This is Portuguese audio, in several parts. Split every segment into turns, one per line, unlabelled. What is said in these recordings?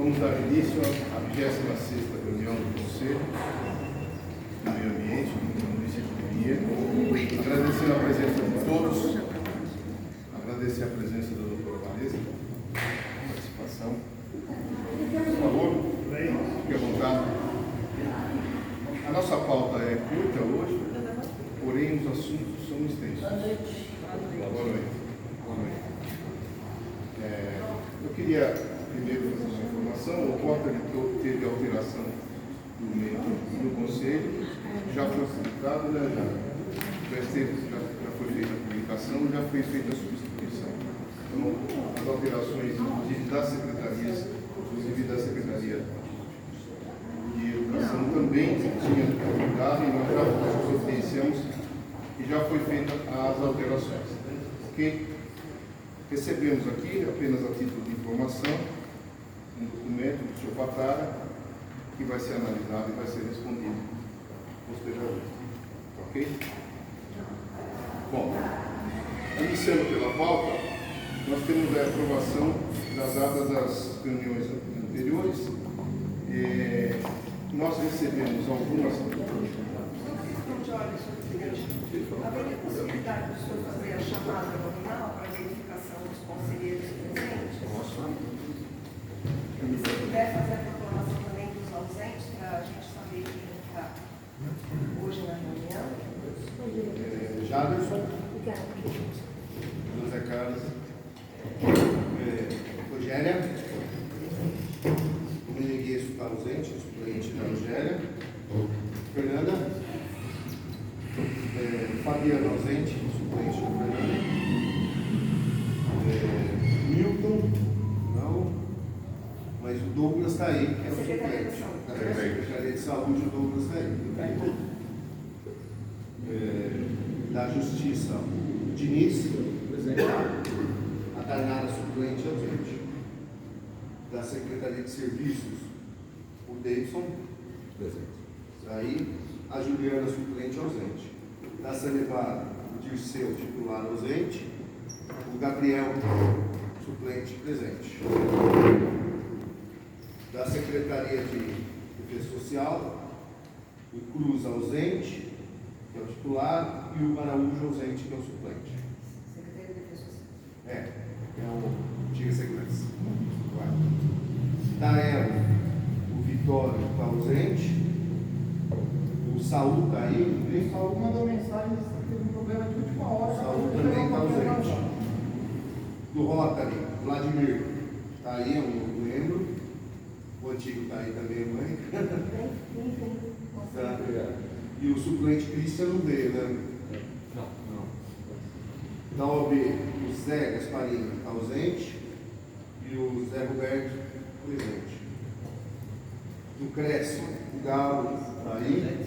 Vamos dar início à 26ª reunião do Conselho do Meio Ambiente do município de Vinhedo. Agradecendo a presença de todos, agradecer a presença da doutora Vanessa, participação. Por favor, fique à vontade. A nossa pauta é curta hoje, porém os assuntos são extensos. Boa noite. Boa noite. Eu queria primeiro fazer uma informação. O voto teve alteração no Conselho, já foi publicado, né? Já foi feita a publicação, já foi feita a substituição. Então, as alterações, inclusive da Secretaria de Educação, também tinha divulgado e nós já providenciamos e já foi feita as alterações. Ok? Recebemos aqui, apenas a título de informação, um documento do Sr. Patara, que vai ser analisado e vai ser respondido posteriormente. Ok? Bom, iniciando pela pauta, nós temos a aprovação das atas das reuniões anteriores. Nós recebemos algumas...
Haveria possibilidade do senhor fazer a chamada nominal para verificação dos conselheiros presentes? Se puder fazer a proclamação também dos ausentes, para a gente saber quem está hoje na reunião.
Jaderson, José Carlos, Rogéria, o Menegueiro está ausente, o suplente da Rogéria, Fernanda, Fabiano ausente, suplente da Fernanda, Milton, não, mas o Douglas está aí, que é o suplente. Da Secretaria de Saúde, o Douglas está aí. Da Justiça, o Diniz, a Tainara, suplente, ausente. Da Secretaria de Serviços, o Davidson, aí, a Juliana, suplente, ausente. Da Celevada, o Dirceu, titular, ausente. O Gabriel, suplente, presente. Da Secretaria de Defesa Social, o Cruz, ausente, que é o titular, e o Araújo, ausente, que é o suplente.
Secretaria de Defesa Social.
É o antiga segurança. Da Elo, o Vitório está ausente. O Saúl está aí.
O Saúl mandou mensagem que teve um problema de última hora.
O Saúl também está ausente. Do Rotary, Vladimir está aí, é um novo membro. O antigo está aí também, mãe. Tá. E o suplente Cristian não veio, né? Não. Da OB, o Zé Gasparini está ausente. E o Zé Roberto presente. Do Cresce, o Galo está aí.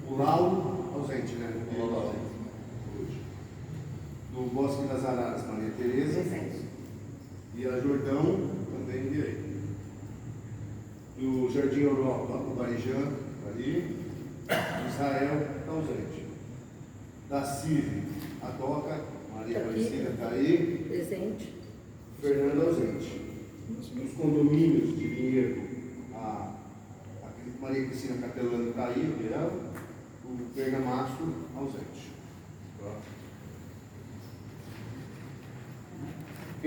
O Lauro, ausente, né? Hoje. Do Bosque das Araras, Maria Tereza.
Presente.
E a Jordão, também de aí. Do Jardim Europa, o Barijan, ali. Israel, está ausente. Da CIV, a Doca, Maria Aparecida está aí.
Presente.
Fernanda, ausente. Dos condomínios de Vinhedo, a Maria Cristina Capelano está aí, o Leão. O Bergamaço, ausente. Ok?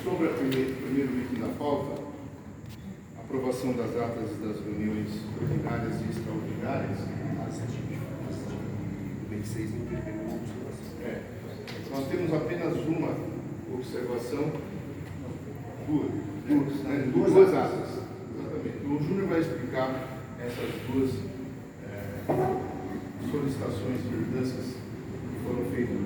Sobre o primeiro item da pauta, aprovação das atas das reuniões ordinárias e extraordinárias. Nós temos apenas uma observação, duas atas. Exatamente. O Júnior vai explicar essas duas solicitações de mudanças que foram feitas.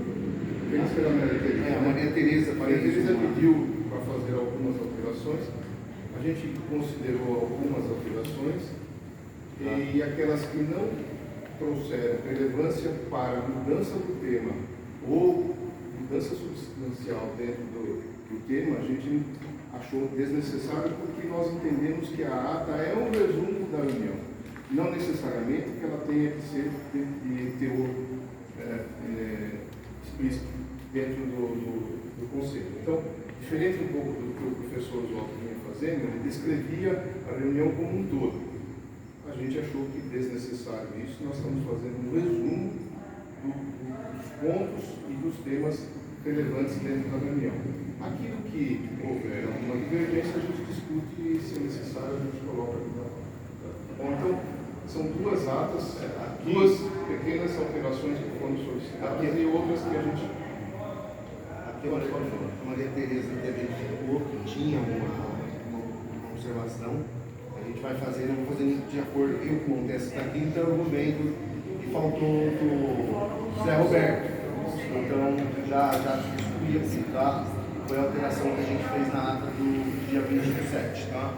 A Maria Tereza pediu para fazer algumas alterações. A gente considerou algumas alterações e aquelas que não trouxeram relevância para a mudança do tema ou mudança substancial dentro do tema, a gente achou desnecessário porque nós entendemos que a ata é um resumo da reunião. Não necessariamente que ela tenha que ser de teor explícito dentro do Conselho. Então, diferente um pouco do que o professor Oswaldo vinha fazendo, ele descrevia a reunião como um todo. A gente achou que desnecessário isso, nós estamos fazendo um resumo dos pontos e dos temas relevantes dentro da reunião. Aquilo que houver alguma divergência, a gente discute e, se necessário, a gente coloca aqui na pauta. Tá bom? Então, são duas atas, duas pequenas alterações que foram solicitadas e outras que a gente...
Aqui a Maria Tereza identificou que tinha uma observação. A gente vai fazer, eu vou fazendo de acordo com o que acontece aqui, então eu vou vendo e faltou o Zé Roberto. Então já discuti aqui, tá? Foi a alteração que a gente fez na ata do dia 27, tá?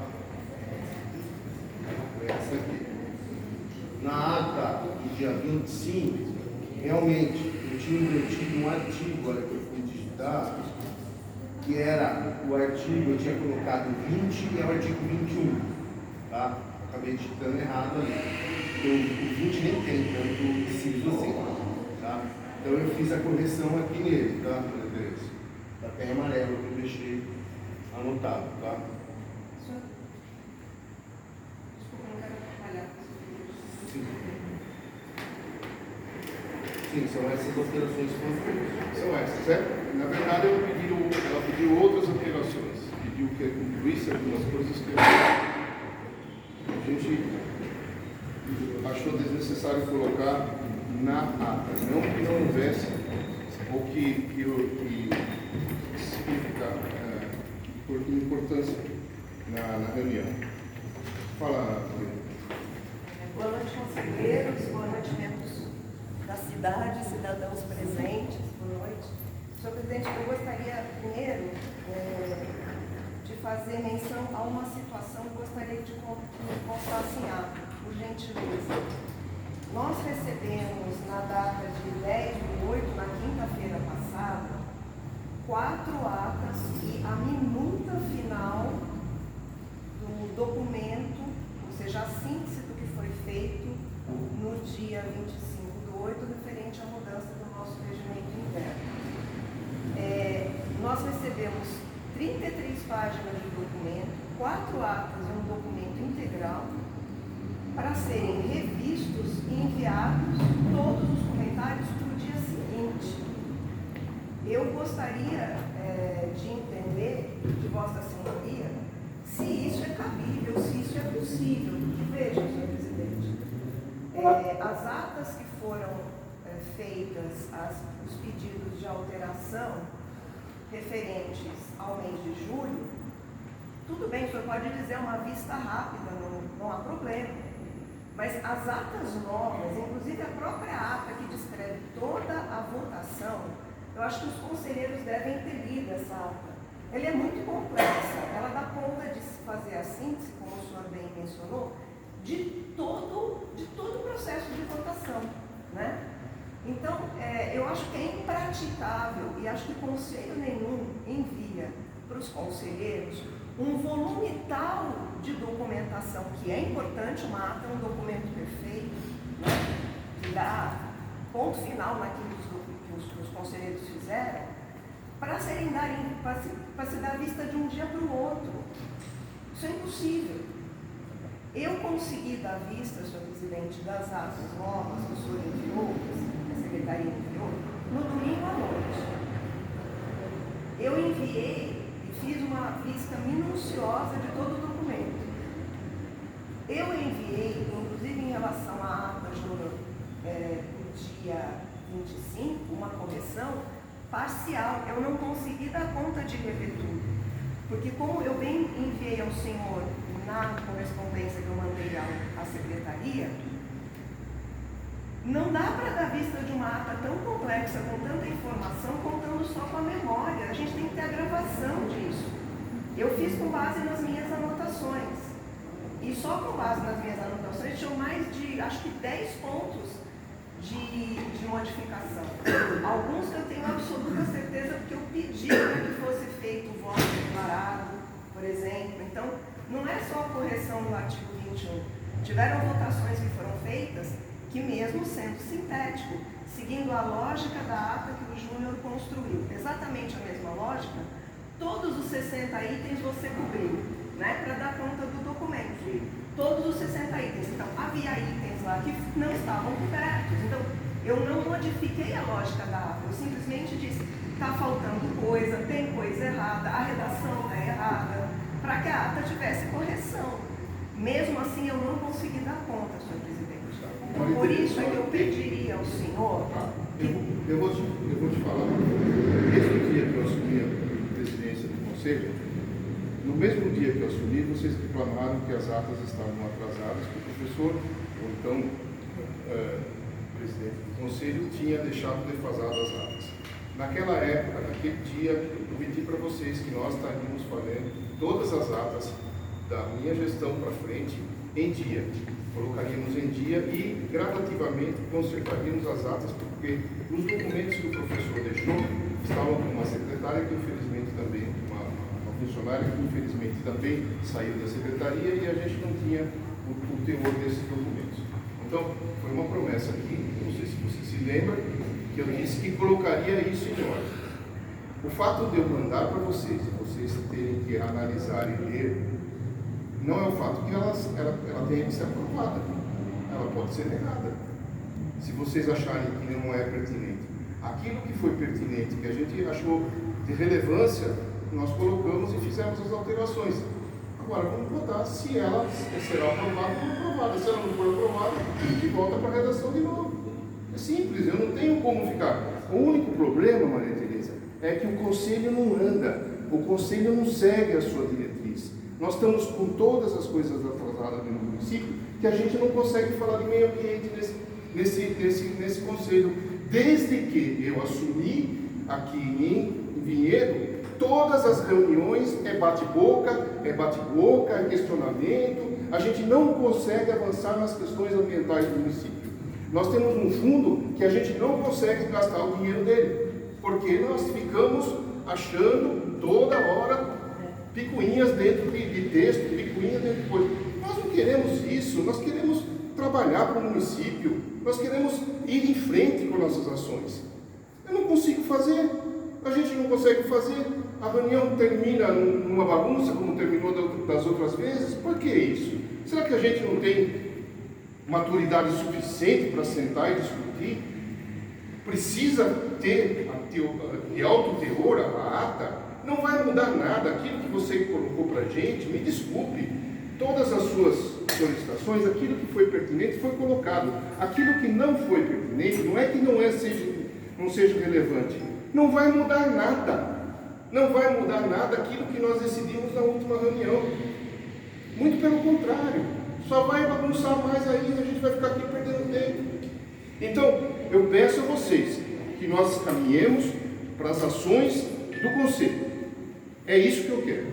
Essa aqui. Na ata do dia 25, realmente, eu tinha invertido um artigo, olha que eu fui digitar, que era o artigo, eu tinha colocado 20 e é o artigo 21, tá? Acabei digitando errado ali. Então, o 20 nem tem, então eu preciso assim, tá? Então eu fiz a correção aqui nele, tá? Tá até em amarelo que eu deixei anotado, tá?
Desculpa, não quero atrapalhar.
Sim, são essas alterações que foram feitas.
São essas, é? Na verdade, ela pediu outras alterações. Pediu que eu concluísse algumas coisas que a gente achou desnecessário colocar na ata. Não que não houvesse, ou que significa por importância na reunião. Fala,
Boa noite, conselheiros, boa noite, membros da cidade, cidadãos presentes, boa noite. Senhor presidente, eu gostaria primeiro de fazer menção a uma situação que gostaria de constar em ato, por gentileza. Nós recebemos na data de 10/8, na quinta-feira passada, 4 atas e a minuta final do documento, ou seja, a síntese do que foi feito no dia 25/8, referente à mudança do nosso regimento interno. Nós recebemos 33 páginas de documento, 4 atas e um documento integral, para serem revistos e enviados todos os comentários para o dia seguinte. Eu gostaria de entender de Vossa Senhoria se isso é cabível, se isso é possível. Porque veja, senhor presidente, as atas que foram feitas, os pedidos de alteração referentes ao mês de julho, tudo bem, o senhor pode dizer uma vista rápida, não há problema. Mas as atas novas, inclusive a própria ata que descreve toda a votação, eu acho que os conselheiros devem ter lido essa ata. Ela é muito complexa, ela dá conta de fazer a síntese, como o senhor bem mencionou, de todo o processo de votação, né? Então, eu acho que é impraticável, e acho que conselho nenhum envia para os conselheiros um volume tal de documentação, que é importante, uma ata é um documento perfeito, né, que dá ponto final naquilo que os conselheiros fizeram, para se dar vista de um dia para o outro. Isso é impossível. Eu consegui dar vista, senhor presidente, das atas novas que o senhor enviou, que a secretaria enviou, no domingo à noite. Eu enviei e fiz uma vista minuciosa de todo o documento. Eu enviei, inclusive em relação à ata do dia 25, uma correção parcial. Eu não consegui dar conta de rever tudo. Porque como eu bem enviei ao senhor na correspondência que eu mandei à secretaria, não dá para dar vista de uma ata tão complexa, com tanta informação, contando só com a memória. A gente tem que ter a gravação disso. Eu fiz com base nas minhas anotações. E só com base nas minhas anotações tinham mais de, acho que 10 pontos de modificação. Alguns que eu tenho absoluta certeza porque eu pedi para que fosse feito o voto declarado, por exemplo. Então, não é só a correção do artigo 21. Tiveram votações que foram feitas que, mesmo sendo sintético, seguindo a lógica da ata que o Júnior construiu, exatamente a mesma lógica, todos os 60 itens você cobriu, né, para dar conta do documento. Todos os 60 itens. Então, havia itens lá que não estavam cobertos. Então, eu não modifiquei a lógica da ata, eu simplesmente disse, está faltando coisa, tem coisa errada, a redação está errada, para que a ata tivesse correção. Mesmo assim, eu não consegui dar conta, senhor presidente. Por isso é que eu pediria ao senhor...
Eu vou te falar. Esse dia que eu assumi a presidência do conselho, no mesmo dia que eu assumi, vocês reclamaram que as atas estavam atrasadas, que o professor, ou então presidente do conselho, tinha deixado defasadas as atas. Naquela época, naquele dia, eu prometi para vocês que nós estaríamos fazendo todas as atas da minha gestão para frente em dia. Colocaríamos em dia e gradativamente consertaríamos as atas, porque os documentos que o professor deixou estavam com uma secretária que infelizmente também, uma funcionária que infelizmente também saiu da secretaria e a gente não tinha o teor desses documentos. Então, foi uma promessa aqui, não sei se você se lembra, que eu disse que colocaria isso em ordem. O fato de eu mandar para vocês terem que analisar e ler, não é o fato que ela tenha que ser aprovada. Ela pode ser negada. Se vocês acharem que não é pertinente. Aquilo que foi pertinente, que a gente achou de relevância, nós colocamos e fizemos as alterações. Agora vamos votar se ela será aprovada ou não aprovada. Se ela não for aprovada, a gente volta para a redação de novo. É simples, eu não tenho como ficar. O único problema, Maria Tereza, é que o conselho não anda. O conselho não segue a sua diretriz. Nós estamos com todas as coisas atrasadas no município que a gente não consegue falar de meio ambiente nesse conselho. Desde que eu assumi aqui em Vinhedo, todas as reuniões é bate-boca, é questionamento, a gente não consegue avançar nas questões ambientais do município. Nós temos um fundo que a gente não consegue gastar o dinheiro dele, porque nós ficamos achando toda hora picuinhas dentro de texto, picuinhas dentro de coisa. Nós não queremos isso, nós queremos trabalhar para o município, nós queremos ir em frente com nossas ações. Eu não consigo fazer, a gente não consegue fazer, a reunião termina numa bagunça, como terminou das outras vezes. Por que isso? Será que a gente não tem maturidade suficiente para sentar e discutir? Precisa ter de alto teor a ata? Não vai mudar nada. Aquilo que você colocou para a gente, me desculpe, todas as suas solicitações, aquilo que foi pertinente foi colocado. Aquilo que não foi pertinente, não é que não seja relevante, não vai mudar nada. Não vai mudar nada aquilo que nós decidimos na última reunião. Muito pelo contrário, só vai bagunçar mais ainda, a gente vai ficar aqui perdendo tempo. Então, eu peço a vocês que nós caminhemos para as ações do Conselho. É isso que eu quero.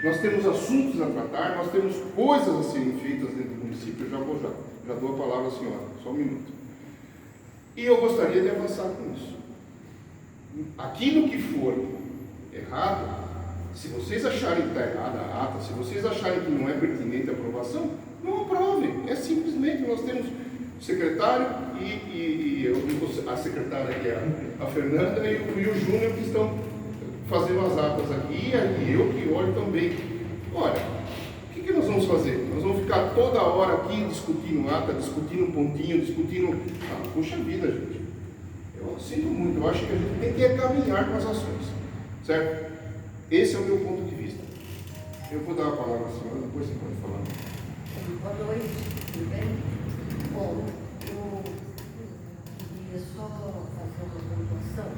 Nós temos assuntos a tratar, nós temos coisas a serem feitas dentro do município. Eu já dou a palavra à senhora, só um minuto. E eu gostaria de avançar com isso. Aquilo que for errado, se vocês acharem que está errada a ata, se vocês acharem que não é pertinente a aprovação, não aprovem. É simplesmente, nós temos o secretário e a secretária, que é a Fernanda, e o Júnior, que estão fazendo as atas aqui, e eu que olho também. Olha, o que nós vamos fazer? Nós vamos ficar toda hora aqui discutindo ata, discutindo pontinho, discutindo... puxa vida, gente. Eu sinto muito, eu acho que a gente tem que caminhar com as ações, certo? Esse é o meu ponto de vista. Eu vou dar a palavra à senhora, depois você pode falar.
Boa noite, tudo bem? Bom, eu queria só fazer uma pontuação.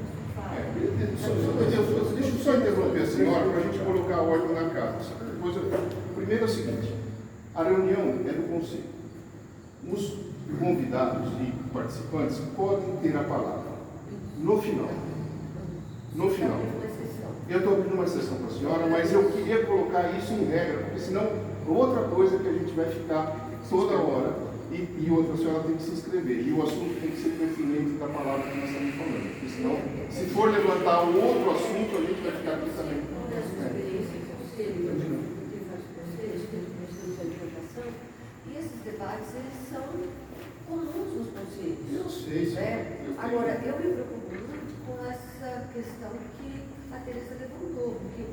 Deixa eu só interromper a senhora para a gente colocar a ordem na casa. Primeiro é o seguinte, a reunião é do Conselho. Os convidados e participantes podem ter a palavra no final. No final. Eu estou abrindo uma exceção para a senhora, mas eu queria colocar isso em regra, porque senão outra coisa que a gente vai ficar toda hora e outra, a senhora tem que se inscrever. E o assunto tem que ser pertinente da palavra que nós estamos falando. Porque senão, se for levantar outro assunto, a gente vai ficar aqui também.
E esses debates, eles são comuns nos conselhos.
Eu sei,
né? Agora, eu me preocupo muito com essa questão que a Tereza levantou, porque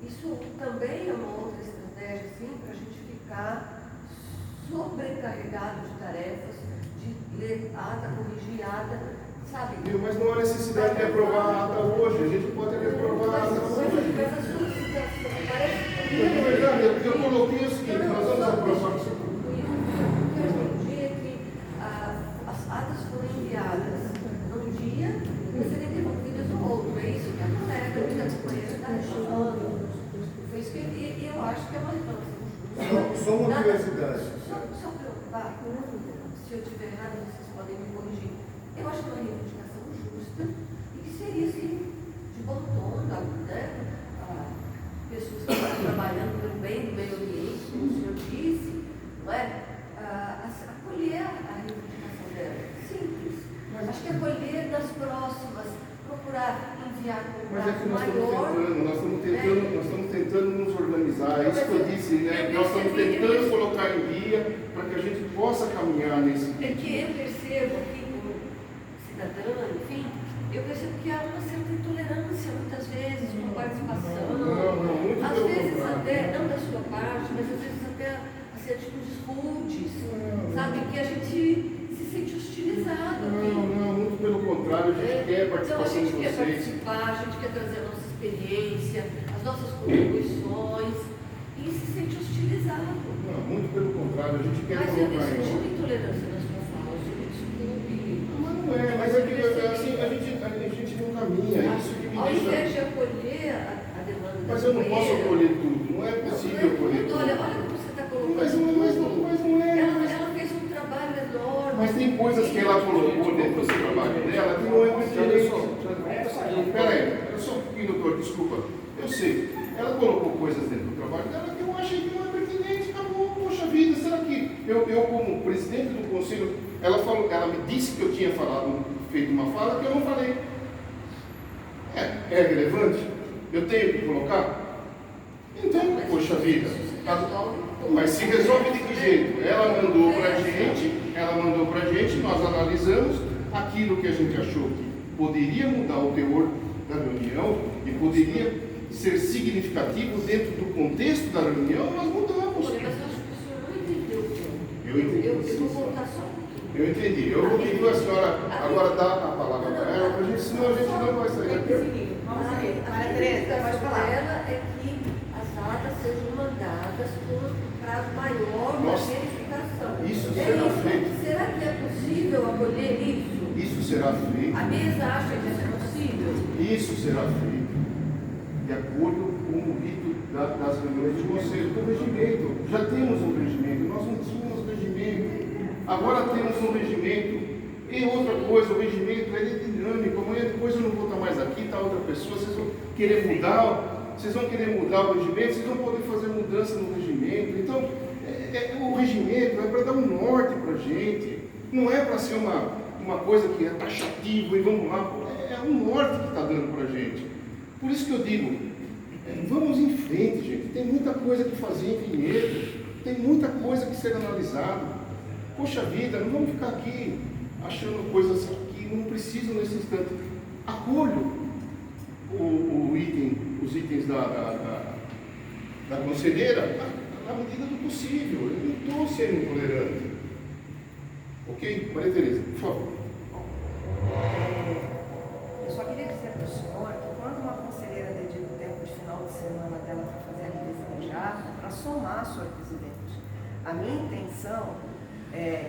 Isso também é uma outra estratégia, assim, para a gente ficar sobrecarregado de tarefas, de ler ata, corrigir ata, sabe?
Mas não há necessidade de aprovar a ata hoje, a gente pode aprovar a ata hoje.
Mas a sua citação parece que...
Na verdade, eu coloquei o seguinte, nós vamos aprovar isso.
O que eu entendi é que as atas foram enviadas num dia para serem devolvidas no outro. É isso que a colega da companheira está achando. Foi isso que eu acho que é uma reclamação.
Só uma curiosidade.
Só preocupar, se eu estiver errado, vocês podem me corrigir. Eu acho que é uma reivindicação justa e que seria, assim, de bom tom, né? Pessoas que estão trabalhando pelo bem do meio ambiente, como o senhor disse, não é? Acolher a reivindicação dela. Simples. Acho que acolher nas próximas, procurar enviar com um
Mas é que
prazo
nós estamos tentando nos organizar, é
Não,
isso que eu disse, né? Nós estamos tentando colocar em via para que a gente possa caminhar nesse.
É que eu percebo aqui, como cidadã, enfim, eu percebo que há uma certa intolerância, muitas vezes, com participação.
Não, muito
às
pelo
vezes
contrário.
até, não da sua parte, mas às vezes até assim, atitudes rudes, sabe? Que a gente se sente hostilizado aqui.
Não, muito pelo contrário, a gente quer
Então a
participação de
gente quer
vocês.
participar, a gente quer trazer a nossa experiência, as nossas contribuições, e se sente hostilizado.
Não, muito pelo contrário, a gente quer
Mas eu
colocar
senti
em.
uma intolerância na sua fala, o senhor desculpe.
Mas não é, mas é que assim, a gente não caminha, é isso que me
Ao
deixa.
invés de acolher a demanda
Mas
da
eu não posso
companheira,
acolher tudo, não é possível acolher
tudo.
tudo.
Olha como você está colocando.
Mas não é.
Ela fez um trabalho enorme.
Mas tem coisas que ela colocou dentro do trabalho dela que não é pertinente. Espera aí, eu sou um pouquinho doutor, desculpa. Eu sei, ela colocou coisas dentro do trabalho dela que eu achei que não é pertinente, acabou, poxa vida, será que eu como presidente do conselho, ela me disse que eu tinha feito uma fala que eu não falei. É relevante? Eu tenho que colocar? Então, poxa vida. Mas se resolve de que jeito? Ela mandou para a gente, nós analisamos aquilo que a gente achou que poderia mudar o teor da reunião e poderia ser significativo dentro do contexto da reunião, nós mudamos.
Mas eu acho que o senhor não entendeu o que
Eu entendi.
eu vou voltar só um pouquinho.
Eu entendi. Eu vou pedir a senhora agora dar a palavra para ela, para a gente, senão a gente não vai sair daqui.
Maria Tereza, pode falar.
Ela é que as atas sejam mandadas com um prazo maior para
Nossa,
verificação.
isso será feito.
Será que é possível acolher isso?
Isso será feito.
A mesa acha que isso é possível?
Isso será feito de acordo com o rito das reuniões de conselho, do regimento. Já temos um regimento, nós não tínhamos regimento. Agora temos um regimento. E outra coisa, o regimento ele é dinâmico. Amanhã depois eu não vou estar mais aqui, está outra pessoa, vocês vão querer mudar o regimento, vocês não podem fazer mudança no regimento. Então, o regimento é para dar um norte para a gente. Não é para ser uma coisa que é taxativa e vamos lá. É um norte que está dando para a gente. Por isso que eu digo, vamos em frente, gente. Tem muita coisa que fazer em Vinhedo, tem muita coisa que ser analisada. Poxa vida, não vamos ficar aqui achando coisas que não precisam nesse instante. Acolho os itens da conselheira na medida do possível. Eu não estou sendo intolerante. Ok? Maria Tereza, por favor.
Eu só queria dizer para o senhor que quando uma conselheira dedica o tempo de final de semana dela para fazer a revisão de ata, para somar, senhor presidente, a minha intenção,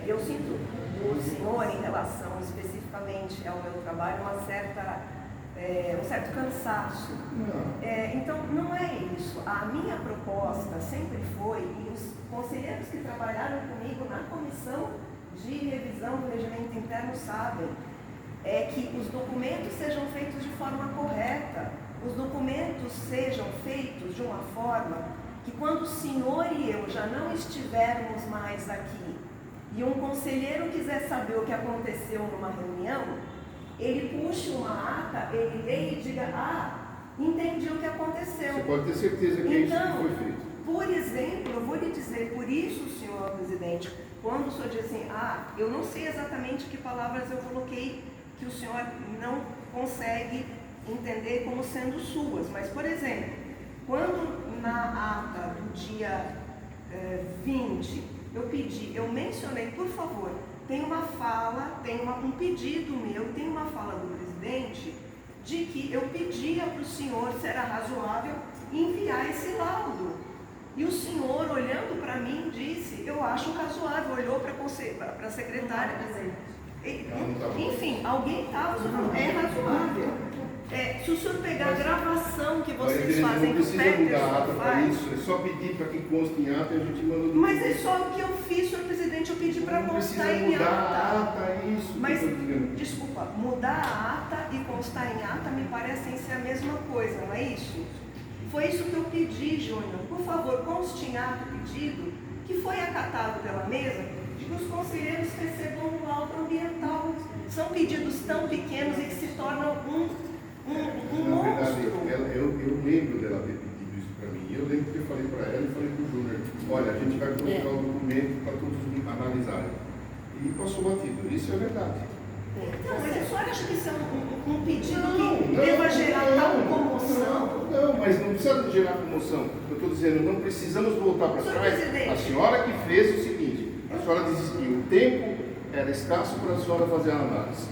eu sinto do senhor em relação especificamente ao meu trabalho um certo cansaço. Então, não é isso. A minha proposta sempre foi, e os conselheiros que trabalharam comigo na comissão de revisão do regimento interno sabem, é que os documentos sejam feitos de forma correta, os documentos sejam feitos de uma forma que quando o senhor e eu já não estivermos mais aqui e um conselheiro quiser saber o que aconteceu numa reunião, ele puxe uma ata, ele leia e diga, entendi o que aconteceu.
Você pode ter certeza que é isso que foi feito.
Por exemplo, eu vou lhe dizer, por isso, senhor presidente, quando o senhor diz assim, eu não sei exatamente que palavras eu coloquei que o senhor não consegue entender como sendo suas, mas, por exemplo, quando dia 20, eu mencionei, por favor, tem uma fala, um pedido meu, tem uma fala do presidente de que eu pedia para o senhor, se era razoável, enviar esse laudo. E o senhor, olhando para mim, disse, eu acho razoável, olhou para a secretária, enfim, alguém estava falando, é razoável. Se o senhor pegar a gravação que vocês fazem,
não precisa mudar a ata para isso, é só pedir para que conste em ata e a gente manda do.
Mas é só o que eu fiz, senhor presidente, eu pedi para constar em ata.
Não precisa mudar a ata, é isso.
Mas, desculpa, mudar a ata e constar em ata me parecem ser a mesma coisa, não é isso? Foi isso que eu pedi, Júnior. Por favor, conste em ata o pedido que foi acatado pela mesa de que os conselheiros recebam um laudo ambiental. São pedidos tão pequenos e que se tornam
Na verdade, eu lembro dela ter pedido isso para mim. Eu lembro que eu falei para ela e falei para o Júnior, olha, a gente vai colocar o documento para todos analisarem. E passou batido. Isso é verdade.
Então, mas a senhora acha que isso é um pedido que deva gerar tal comoção?
Não, mas não precisa gerar comoção. Eu estou dizendo, não precisamos voltar para trás.
Presidente.
A senhora que fez o seguinte, a senhora disse que o tempo era escasso para a senhora fazer a análise.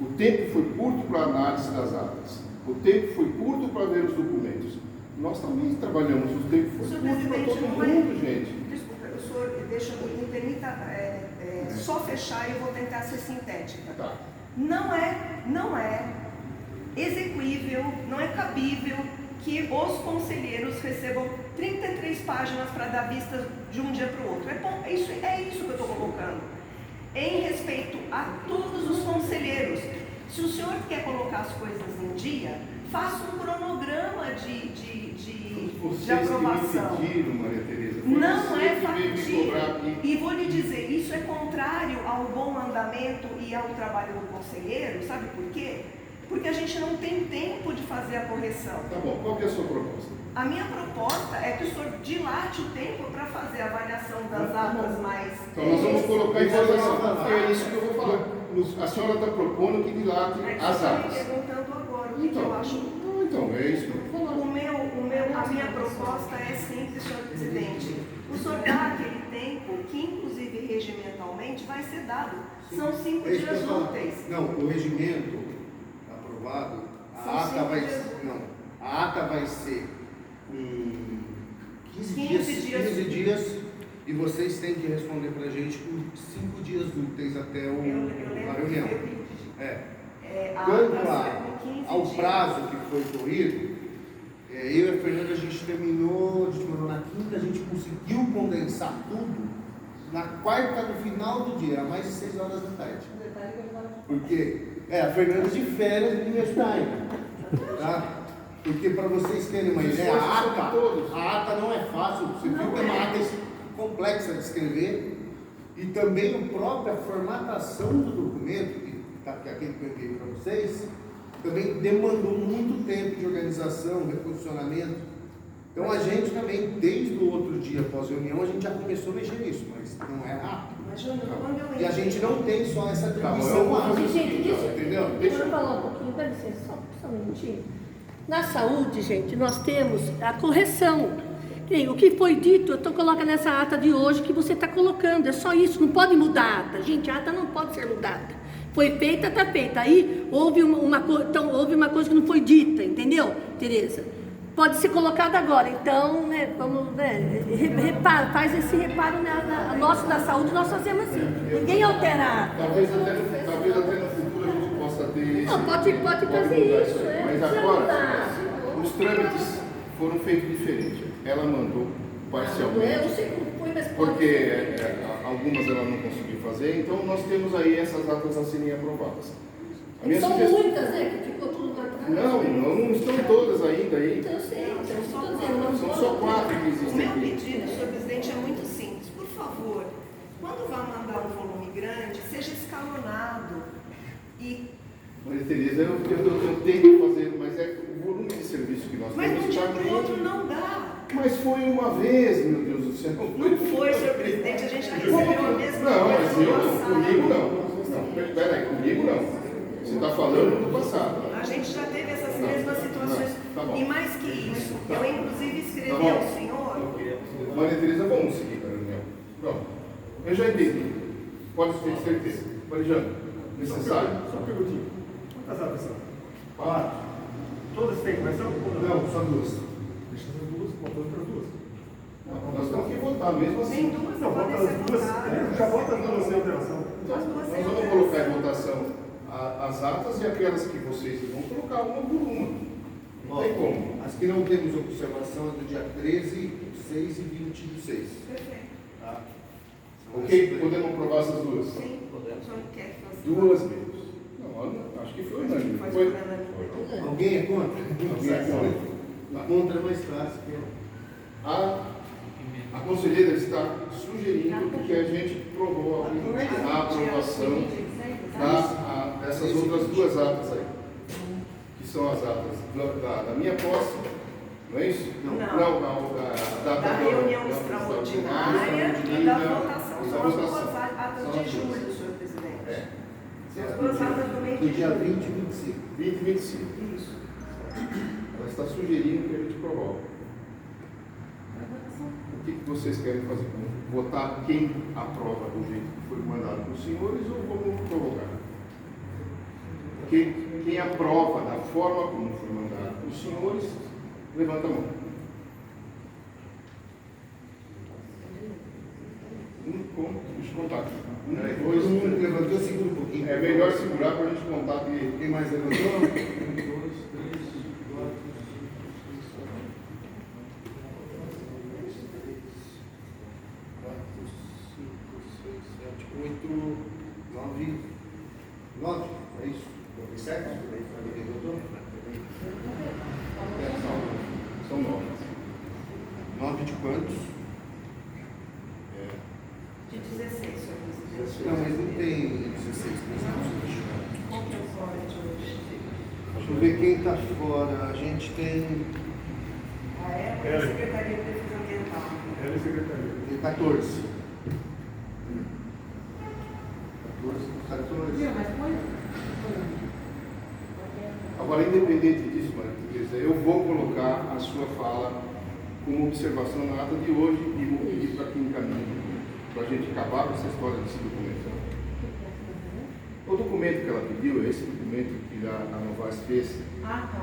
O tempo foi curto para a análise das atas. O tempo foi curto para ver os documentos. Nós também trabalhamos, o tempo foi curto para todo mundo, gente.
Desculpa, o senhor me permita só fechar e eu vou tentar ser sintética.
Tá.
Não é execuível, não é cabível que os conselheiros recebam 33 páginas para dar vista de um dia para o outro. É isso que eu estou colocando. Em respeito a todos os conselheiros, se o senhor quer colocar as coisas em dia, faça um cronograma de aprovação.
Que me pediram, Maria Tereza.
Não é factível. E vou lhe dizer, isso é contrário ao bom andamento e ao trabalho do conselheiro, sabe por quê? Porque a gente não tem tempo de fazer a correção.
Tá bom, qual que é a sua proposta?
A minha proposta é que o senhor dilate o tempo para fazer a avaliação das atas mais...
Então nós vamos colocar em votação, porque é isso que eu vou falar. A senhora está propondo que dilate as atas.
Eu estou perguntando agora o que eu acho.
Então, é isso que eu vou falar.
A minha proposta é simples, senhor presidente. O senhor dá aquele tempo que, inclusive regimentalmente, vai ser dado. São 5 dias úteis.
Não, o regimento aprovado, a ata vai ser 15 dias e vocês têm que responder para a gente com 5 dias úteis até a reunião. Quanto ao prazo que foi corrido, eu e a Fernanda, a gente terminou na quinta, a gente conseguiu condensar tudo na quarta, no final do dia, mais de 6 horas da tarde. Porque a Fernanda de férias me ajudar ainda, tá? Porque para vocês terem uma ideia, a ata não é fácil, você viu que é uma ata complexa de escrever, e também a própria formatação do documento, que é aquele que eu enviei para vocês, também demandou muito tempo de organização, reposicionamento. Então a gente também, desde o outro dia após a reunião, a gente já começou a mexer nisso, mas não é rápido. E a gente não tem só essa atribuição rápida, entendeu?
Deixa eu falar um pouquinho, dá licença, só um minutinho. Na saúde, gente, nós temos a correção. O que foi dito, eu estou colocando nessa ata de hoje que você está colocando, é só isso, não pode mudar a ata. Gente, a ata não pode ser mudada. Foi feita, está feita. Aí houve uma coisa que não foi dita, entendeu, Tereza? Pode ser colocada agora. Então, vamos, faz esse reparo nosso da saúde, nós fazemos assim. Ninguém altera a ata.
Talvez até no futuro a gente possa ter
não, pode fazer isso.
Mas agora, os trâmites foram feitos diferente. Ela mandou parcialmente.
Eu não sei como foi, mas
porque algumas ela não conseguiu fazer, então nós temos aí essas atas a serem aprovadas.
São muitas, que ficou tudo lá atrás.
Não estão todas ainda aí.
Então eu sei, estou dizendo.
São só 4 que
O
existem
meu
aqui.
pedido, senhor presidente, é muito simples. Por favor, quando vai mandar um volume grande, seja escalonado.
Maria Tereza, eu tento fazer, mas o volume de serviço que nós
Mas de um
temos
dia
está
para o outro não dá.
Mas foi uma vez, meu Deus do céu.
Não foi, senhor presidente, a gente já recebeu a mesma
Não,
coisa
mas
no passado.
comigo não. Comigo não. Você está falando do passado.
A gente já teve essas mesmas situações.
Tá bom.
E mais que isso,
Tá.
eu inclusive escrevi
Tá bom.
ao senhor.
Maria Tereza, vamos seguir para a reunião. Pronto. Eu já entendi. Pode ter certeza. Marijane, necessário?
Só uma perguntinha. Quantas atas são?
4.
Todas têm conversão?
Não, só duas.
Deixa as duas, botando para duas.
Nós temos que votar mesmo
Tem
assim.
duas,
Não,
podem
bota
ser
as duas.
votadas.
Já bota as duas sem alteração.
Então,
As duas
nós
sem
vamos
alteração.
colocar em votação as atas e aquelas que vocês vão colocar uma por uma. Não tem como.
As que não temos observação é do dia 13, 6 e 20 do 6.
Perfeito.
Tá? São
Ok?
essas daí.
Podemos aprovar essas duas?
Sim, o senhor quer que fosse.
Duas mesmo. Não, acho que foi unânime.
Foi
Foi.
unânime.
Alguém é contra?
Alguém é contra?
Tá. Contra é mais fácil.
A conselheira está sugerindo que a gente prorrogue a aprovação dessas outras duas atas aí, que são as atas da minha posse, não é isso?
Não.
Da
reunião extraordinária e da votação.
E da
São as
votação.
duas atas
São
de
as duas.
julho, senhor presidente.
É.
São as duas atas do mês
Do
de
dia
julho.
20 e 25.
20 e 25.
Isso.
Ela está sugerindo que a gente prorrogue. O que vocês querem fazer? Votar quem aprova do jeito que foi mandado para os senhores ou vamos prorrogar? Quem aprova da forma como foi mandado para os senhores, levanta a mão. Deixa eu contar.
Todo mundo levantou, segura um pouquinho.
É melhor segurar para a gente contar que
Quem mais levantou? 1, 2, 3, 4, 5, 6, 7, 8, 9. 9, é isso? 7? Alguém votou?
são 9.
9 de quantos?
De 16, senhor presidente.
Não, mas não tem 16
Qual que é o fora de hoje?
Deixa eu ver quem está fora. A gente tem
A época da Secretaria de Defesa Ambiental.
Ela é secretaria.
14. 14.
Mas foi?
Agora, independente disso, Maria Tereza, eu vou colocar a sua fala como observação na ata de hoje e vou pedir para que encaminhe, para a gente acabar com essa história desse documento. O documento que ela pediu, esse documento que a Novas fez,
Ah, tá.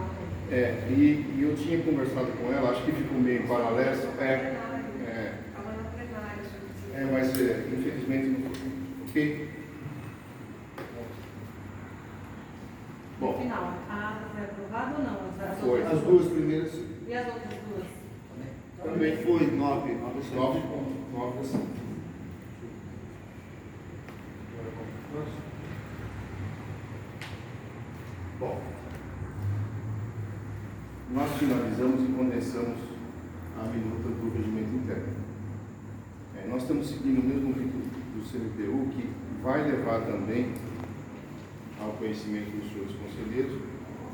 e eu tinha conversado com ela, acho que ficou meio em paralelo,
Estava na plenária, senhor presidente.
mas infelizmente não foi. Ok?
No
Bom,
final, a ata foi aprovada ou não?
Foi.
Outras
As duas primeiras
E as outras duas?
também
foi 9.
9 assim. Bom, nós finalizamos e condensamos a minuta do regimento interno. Nós estamos seguindo o mesmo rito do CNPU, que vai levar também ao conhecimento dos senhores conselheiros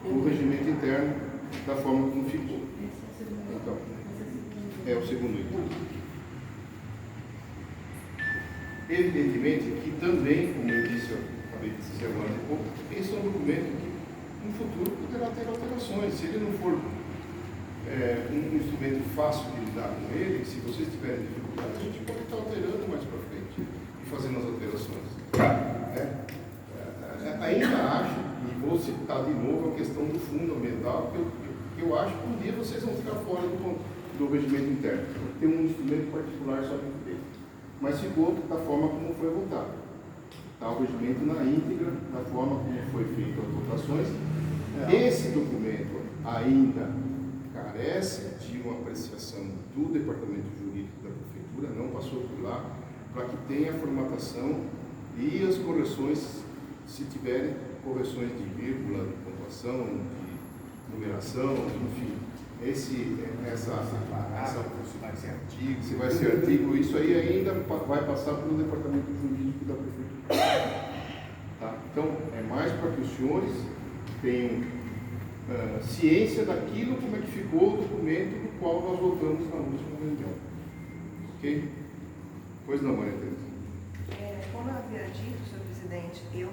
o regimento interno da forma como ficou. Então, é o segundo item. Evidentemente que também, como eu disse, eu acabei de dizer agora um pouco, esse é um documento que no futuro poderá ter alterações. Se ele não for um instrumento fácil de lidar com ele, se vocês tiverem dificuldade, a gente pode estar alterando mais para frente e fazendo as alterações. Ainda acho, e vou citar de novo a questão do fundo ambiental, que eu acho que um dia vocês vão ficar fora do regimento interno. Tem um instrumento particular somente dele. Mas ficou da forma como foi votado. Está o regimento na íntegra, da forma como foi feito as votações. Esse documento ainda carece de uma apreciação do Departamento Jurídico da Prefeitura, não passou por lá, para que tenha a formatação e as correções, se tiverem correções de vírgula, de pontuação, de numeração, enfim. Se vai ser artigo, isso aí ainda vai passar pelo Departamento Jurídico da Prefeitura. Tá? Então, é mais para que os senhores tenham ciência daquilo, como é que ficou o documento do qual nós votamos na última reunião. Ok? Pois não, Maria Tereza.
Como eu havia dito, senhor presidente, eu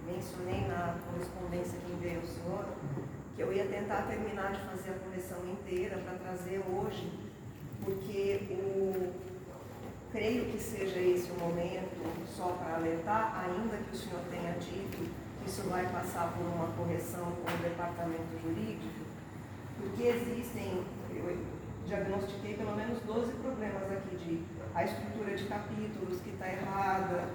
mencionei na correspondência que enviei ao senhor que eu ia tentar terminar de fazer a correção inteira para trazer hoje, porque creio que seja esse o momento só para alertar, ainda que o senhor tenha dito que isso vai passar por uma correção com o departamento jurídico, porque existem, eu diagnostiquei pelo menos 12 problemas aqui de a estrutura de capítulos que está errada,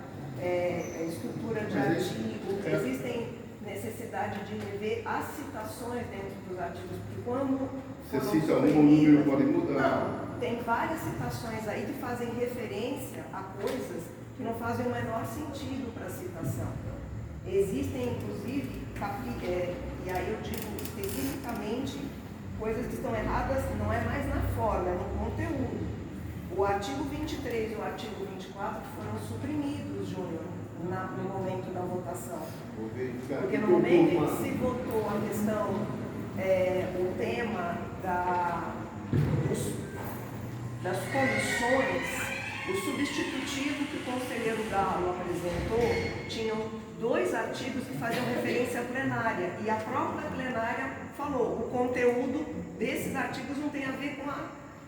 a estrutura de artigo, existem necessidade de rever as citações dentro dos artigos, porque quando
Você
foram
cita um, o
suprimidas-
número pode mudar.
Não, tem várias citações aí que fazem referência a coisas que não fazem o menor sentido para a citação. Existem, inclusive, e aí eu digo especificamente, coisas que estão erradas, não é mais na forma, é no conteúdo. O artigo 23 e o artigo 24 foram suprimidos, Júnior, no momento da votação.
Vou verificar
Porque
aqui
no
que eu
momento
tô
em
com
que se votou a questão, o tema das comissões, o substitutivo que o conselheiro Galo apresentou, tinham 2 artigos que faziam referência à plenária, e a própria plenária falou, o conteúdo desses artigos não tem a ver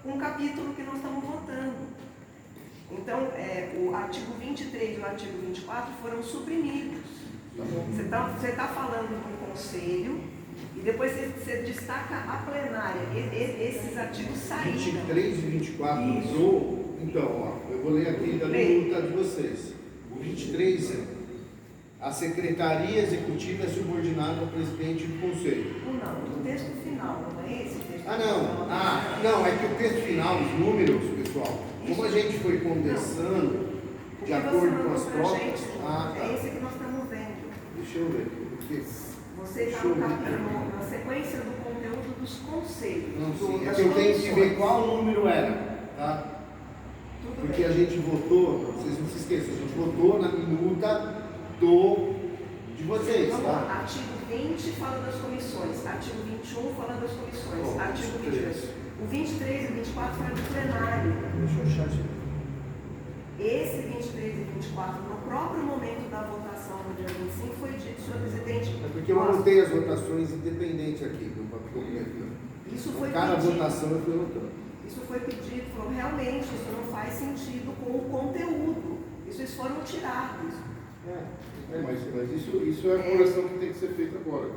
com o capítulo que nós estamos votando. Então, o artigo 23 e o artigo 24 foram suprimidos. Você está falando do conselho e depois você destaca a plenária. Esses artigos saíram.
23 e 24
Isso.
entrou. Então, ó, eu vou ler aqui da minuta de vocês. O 23 é: a Secretaria Executiva é subordinada ao presidente do Conselho.
Não, o texto final, não é esse o texto
Ah,
final?
não. Não, é que o texto final, os números, pessoal, como a gente foi condensando
O
de
que
acordo
você
com
mandou
as
pra
provas.
gente,
Ah,
é
tá.
esse que nós estamos vendo.
Deixa eu ver. Porque...
Você está no capítulo, na sequência do conteúdo dos conselhos.
Não, sim, é
das
que eu tenho que ver
comissões.
qual número era, tá?
Tudo
Porque
bem.
a gente votou, vocês não se esqueçam, a gente votou na minuta de vocês,
Vamos lá,
tá?
artigo 20 fala das comissões, artigo 21 fala das comissões,
Bom,
artigo
23.
22. O 23 e 24 fala do plenário.
Deixa eu achar isso.
Esse 23 e 24, no próprio momento da votação no dia 25, foi dito, senhor presidente.
É porque eu anotei as votações independentes aqui do documento.
Isso foi
Cada
pedido.
votação eu fui anotando.
Isso foi pedido, falou, realmente, isso não faz sentido com o conteúdo. Isso eles foram tirados.
Mas isso é a correção que tem que ser feita agora.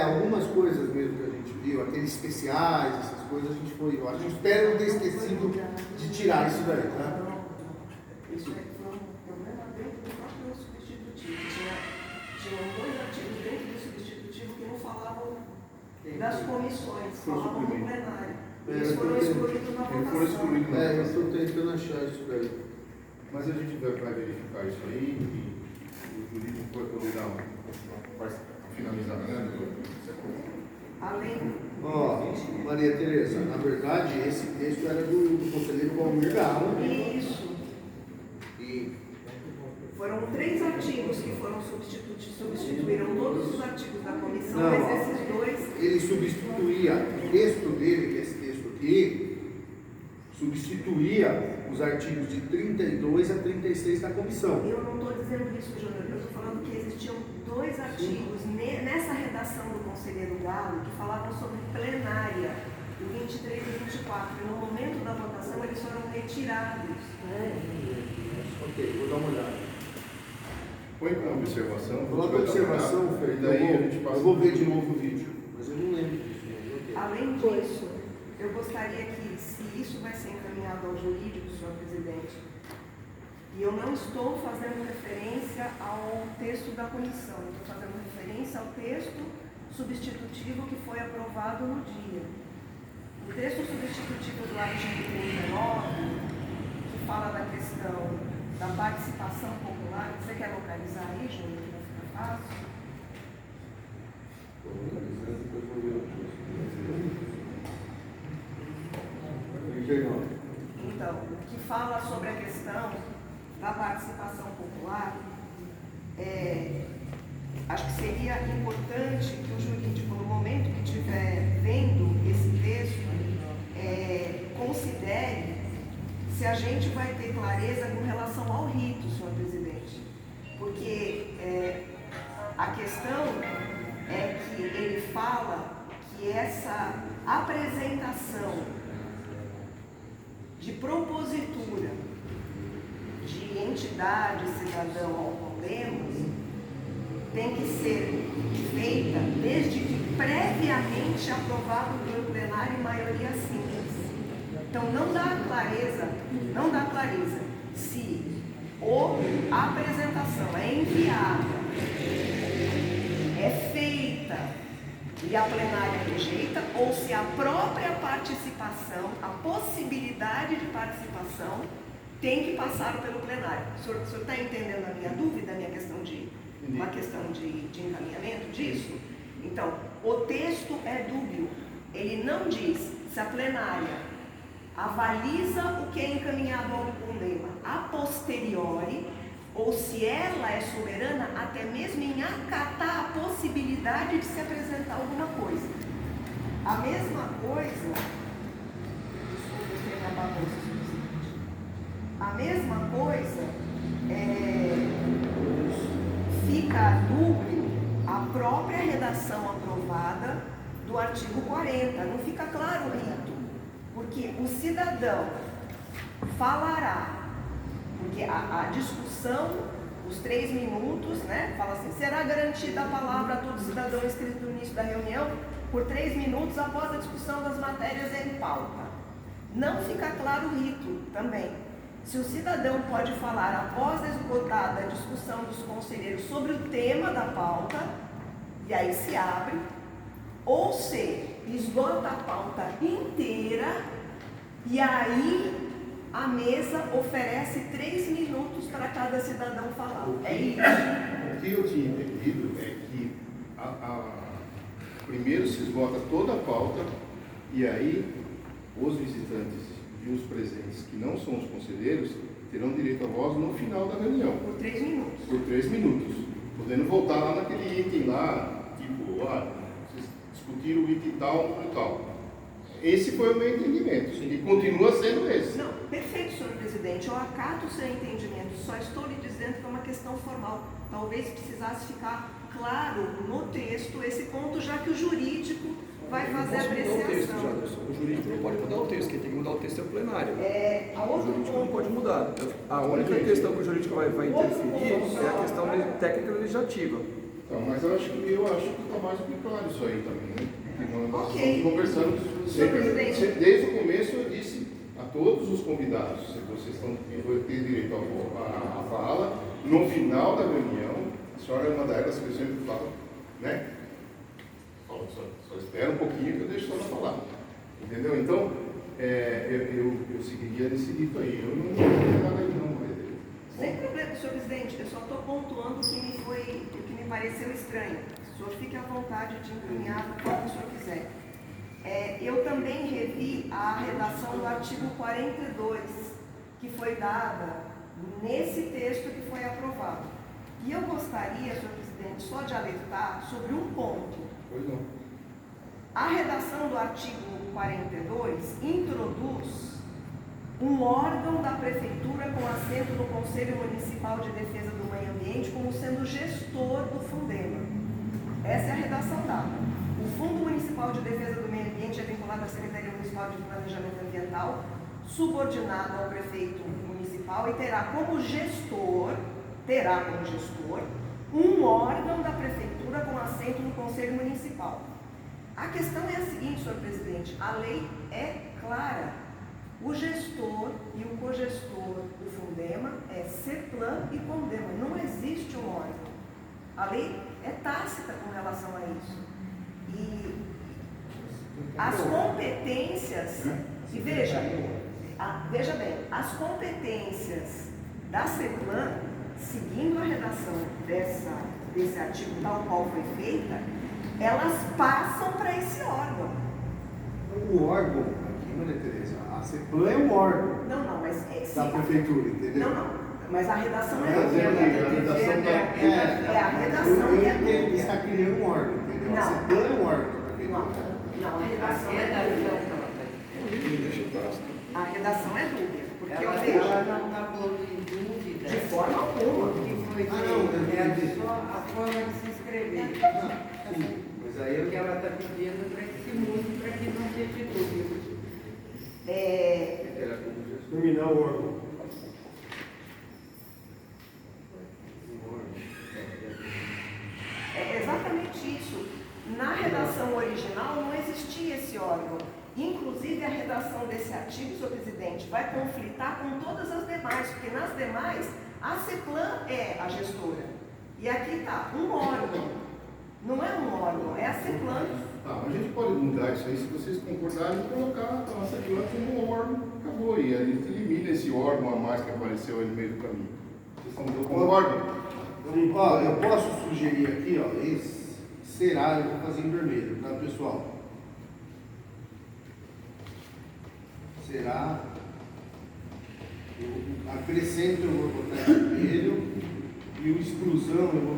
Algumas coisas mesmo que a gente viu, aqueles especiais, essas coisas, a gente foi. Eu acho que espero não ter esquecido de tirar isso daí, tá?
Isso foi um problema dentro do próprio substitutivo. Tinham 2 artigos dentro do substitutivo que não falavam das comissões, falavam do plenário. Eles foram excluídos na
Eles foram
votação.
excluídos na
Eu
votação.
estou tentando achar isso daí.
Mas a gente vai verificar isso aí e o jurídico vai poder dar uma finalizada, né, doutor?
Além
Ó, Maria Tereza, na verdade esse texto era do conselheiro Valmir Galo.
isso,
E
foram 3 artigos que foram substituíram todos os artigos da comissão,
Não.
mas esses 2,
ele substituía o texto dele, que é esse texto aqui, substituía os artigos de 32 a 36 da comissão.
eu não estou dizendo isso, Júnior, eu estou falando que existiam 2 artigos nessa redação do conselheiro Galo que falavam sobre plenária, o 23 e 24, e no momento da votação eles foram retirados.
Ok, vou dar uma olhada.
Põe com observação.
Coloca a observação, Fer,
e daí a gente passa.
eu vou ver de novo o vídeo, mas eu não lembro disso. Mas ok.
Além disso, eu gostaria que, se isso vai ser encaminhado ao jurídico, senhor presidente, e eu não estou fazendo referência ao texto da comissão, eu estou fazendo referência ao texto substitutivo que foi aprovado no dia. O texto substitutivo do artigo 39, que fala da questão da participação popular, você quer localizar aí, Júnior, que vai ficar fácil?
Estou localizando, depois vou ver o texto.
Então, o que fala sobre a questão da participação popular, acho que seria importante que o jurídico, no momento que estiver vendo esse texto, considere se a gente vai ter clareza com relação ao rito, senhor presidente. Porque a questão é que ele fala que essa apresentação de propositura de entidade cidadão ao Podemos tem que ser feita desde que previamente aprovado pelo plenário em maioria simples. Então não dá clareza se a apresentação é enviada, é feita e a plenária rejeita, ou se a própria participação, a possibilidade de participação tem que passar pelo plenário. O senhor está entendendo a minha dúvida, uma questão de encaminhamento disso? Então, o texto é dúbio. Ele não diz se a plenária avaliza o que é encaminhado ao Fundema a posteriori, ou se ela é soberana até mesmo em acatar a possibilidade de se apresentar alguma coisa. A mesma coisa, desculpa, eu tenho a mesma coisa fica dúbio a própria redação aprovada do artigo 40, não fica claro o rito, porque o cidadão falará, porque a discussão, os 3 minutos, né, fala assim, será garantida a palavra a todo cidadão inscrito no início da reunião por 3 minutos após a discussão das matérias em pauta. Não fica claro o rito também. Se o cidadão pode falar após esgotada a discussão dos conselheiros sobre o tema da pauta, e aí se abre, ou se esgota a pauta inteira, e aí a mesa oferece 3 minutos para cada cidadão falar. É isso.
O que eu tinha entendido é que primeiro se esgota toda a pauta e aí os visitantes e os presentes que não são os conselheiros terão direito à voz no final da reunião.
Por 3 minutos.
Por 3 minutos. Podendo voltar lá naquele item lá, tipo, vocês discutiram o item tal e tal. Esse foi o meu entendimento. E continua sendo esse.
Não, perfeito, senhor presidente. Eu acato o seu entendimento. Só estou lhe dizendo que é uma questão formal. Talvez precisasse ficar claro no texto esse ponto, já que o jurídico vai fazer a apreciação.
O jurídico não pode mudar o texto, quem tem que mudar o texto é o plenário.
A
O jurídico não pode mudar. A única questão que o jurídico vai interferir é a questão técnica legislativa.
Então, mas eu acho que está mais do que claro isso aí também, né? Nós
Ok.
estamos conversando sempre, desde o começo eu disse a todos os convidados, se vocês vão ter direito à fala, no final da reunião, a senhora é uma delas que eu sempre falo, né? Só espera um pouquinho que eu deixo a senhora falar. Entendeu? Então, eu seguiria nesse dito aí. Eu não tenho nada aí não, mas...
Sem problema, senhor presidente, eu só estou pontuando o que me pareceu estranho. O senhor fique à vontade de encaminhar como o senhor quiser. Eu também revi a redação do artigo 42, que foi dada nesse texto que foi aprovado. E eu gostaria, senhor presidente, só de alertar sobre um ponto.
Pois não.
A redação do artigo 42 introduz um órgão da Prefeitura com assento no Conselho Municipal de Defesa do Meio Ambiente como sendo gestor do Fundema. Essa é a redação dada. O Fundo Municipal de Defesa do Meio Ambiente é vinculado à Secretaria Municipal de Planejamento Ambiental, subordinado ao prefeito municipal e terá como gestor um órgão da Prefeitura com assento no Conselho Municipal. A questão é a seguinte, senhor presidente, a lei é clara. O gestor e o cogestor do Fundema é CEPLAN e CONDEMA. Não existe um órgão. A lei é tácita com relação a isso. E as competências, e veja bem, as competências da CEPLAN, seguindo a redação desse artigo tal qual foi feita, elas passam para esse órgão.
O órgão, aqui, Maria Tereza, a CEPLAN é um órgão
Não, mas
da prefeitura, entendeu?
Não, mas a redação é
A redação
a redação que é
Ele
dúbia.
está criando um órgão, entendeu? A
Não.
CEPLAN é um órgão da prefeitura.
Não, a redação é dúbia. A redação é dúbia, porque eu
Ela
vejo
não está pondo em dúvida.
de forma alguma.
O que foi
não,
dito, é só a forma de se inscrever.
Sim, mas aí
Porque ela está pedindo para que que mude para que não seja dúvida.
Terminar o órgão.
É exatamente isso. Na redação original não existia esse órgão. Inclusive, a redação desse artigo, senhor presidente, vai conflitar com todas as demais, porque nas demais, a CEPLAN é a gestora. E aqui está, um órgão. Não é um órgão, é a CEPLAN.
Tá, a gente pode mudar isso aí, se vocês concordarem, colocar a nossa CEPLAN como um órgão, acabou. E a gente elimina esse órgão a mais que apareceu aí no meio do caminho. Vocês concordam?
Ó, eu posso sugerir aqui, ó, esse será, eu vou fazer em vermelho, tá, pessoal? Será, eu acrescento, eu vou botar em vermelho, e o exclusão eu vou...